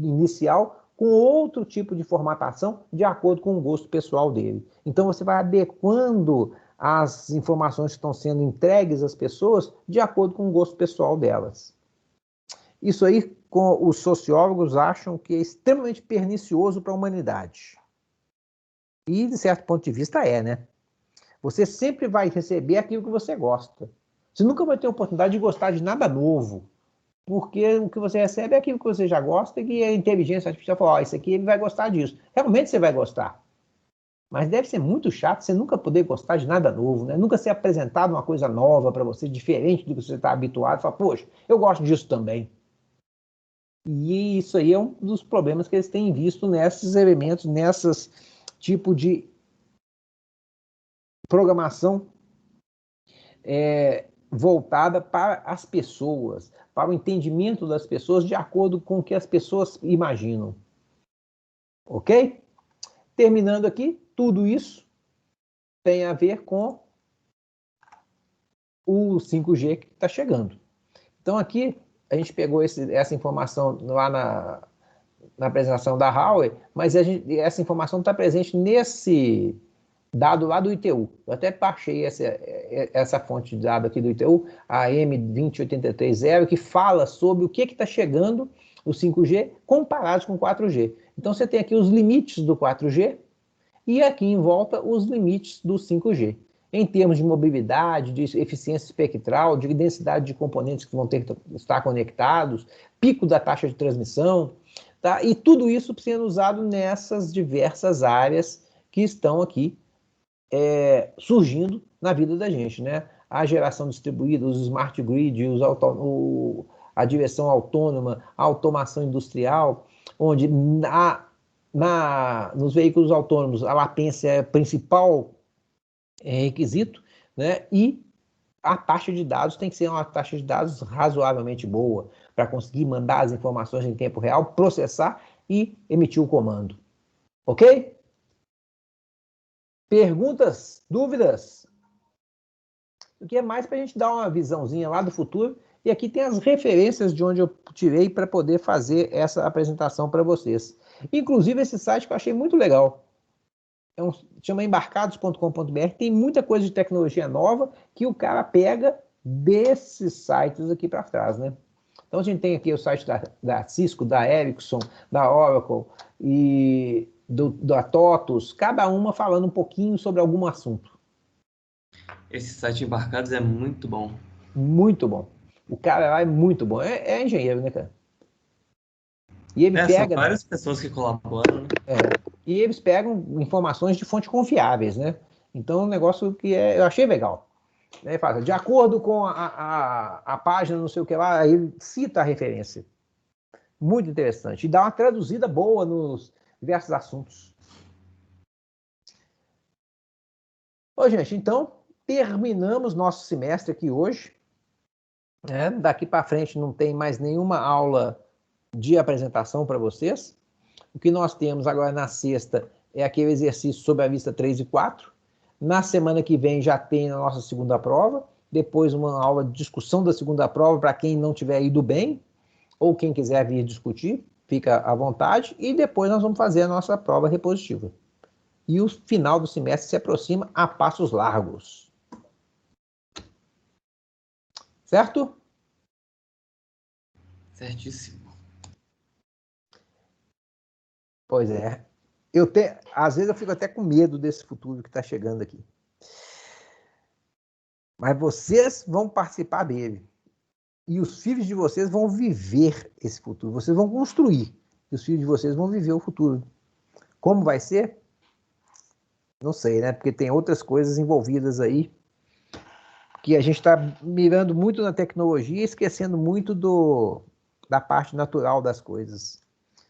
inicial, com outro tipo de formatação, de acordo com o gosto pessoal dele. Então você vai adequando as informações que estão sendo entregues às pessoas de acordo com o gosto pessoal delas. Isso aí, os sociólogos acham que é extremamente pernicioso para a humanidade. E, de certo ponto de vista, né? Você sempre vai receber aquilo que você gosta. Você nunca vai ter a oportunidade de gostar de nada novo, porque o que você recebe é aquilo que você já gosta e que a inteligência artificial fala, isso aqui ele vai gostar disso. Realmente você vai gostar. Mas deve ser muito chato você nunca poder gostar de nada novo, né? Nunca ser apresentado uma coisa nova para você, diferente do que você está habituado. Fala, poxa, eu gosto disso também. E isso aí é um dos problemas que eles têm visto nesses elementos, nessas tipo de programação voltada para as pessoas, para o entendimento das pessoas de acordo com o que as pessoas imaginam. Ok? Terminando aqui, tudo isso tem a ver com o 5G que está chegando. Então aqui a gente pegou essa informação lá na apresentação da Huawei, mas essa informação está presente nesse dado lá do ITU. Eu até baixei essa fonte de dado aqui do ITU, a M20830, que fala sobre o que está chegando o 5G comparados com o 4G. Então você tem aqui os limites do 4G e aqui em volta os limites do 5G. Em termos de mobilidade, de eficiência espectral, de densidade de componentes que vão ter que estar conectados, pico da taxa de transmissão, tá? E tudo isso sendo usado nessas diversas áreas que estão aqui surgindo na vida da gente, né? A geração distribuída, os smart grid, a direção autônoma, a automação industrial, onde nos veículos autônomos a latência é o principal requisito, né? E a taxa de dados tem que ser uma taxa de dados razoavelmente boa para conseguir mandar as informações em tempo real, processar e emitir o comando. Ok? Perguntas? Dúvidas? O que é mais para a gente dar uma visãozinha lá do futuro. E aqui tem as referências de onde eu tirei para poder fazer essa apresentação para vocês. Inclusive esse site que eu achei muito legal. Chama embarcados.com.br. Tem muita coisa de tecnologia nova que o cara pega desses sites aqui para trás, né? Então a gente tem aqui o site da Cisco, da Ericsson, da Oracle e da TOTUS, cada uma falando um pouquinho sobre algum assunto. Esse site Embarcados é muito bom. Muito bom. O cara lá é muito bom. É engenheiro, né, cara? E ele pega... São várias pessoas que colaboram, né? E eles pegam informações de fontes confiáveis, né? Então, é um negócio que eu achei legal. Ele fala, de acordo com a página, não sei o que lá, ele cita a referência. Muito interessante. E dá uma traduzida boa nos diversos assuntos. Ô, gente, então, terminamos nosso semestre aqui hoje. Daqui para frente não tem mais nenhuma aula de apresentação para vocês. O que nós temos agora na sexta é aquele exercício sobre a vista 3 e 4. Na semana que vem já tem a nossa segunda prova. Depois uma aula de discussão da segunda prova para quem não tiver ido bem ou quem quiser vir discutir, fica à vontade. E depois nós vamos fazer a nossa prova repositiva. E o final do semestre se aproxima a passos largos. Certo? Certíssimo. Pois é. Às vezes eu fico até com medo desse futuro que está chegando aqui. Mas vocês vão participar dele. E os filhos de vocês vão viver esse futuro. Vocês vão construir. E os filhos de vocês vão viver o futuro. Como vai ser? Não sei, né? Porque tem outras coisas envolvidas aí que a gente está mirando muito na tecnologia e esquecendo muito da parte natural das coisas.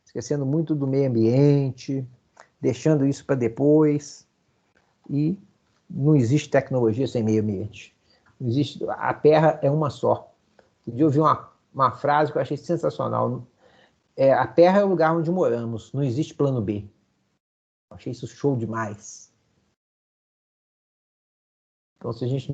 Esquecendo muito do meio ambiente, deixando isso para depois. E não existe tecnologia sem meio ambiente. Não existe, a Terra é uma só. Eu ouvi uma frase que eu achei sensacional. A Terra é o lugar onde moramos, não existe plano B. Eu achei isso show demais. Então, se a gente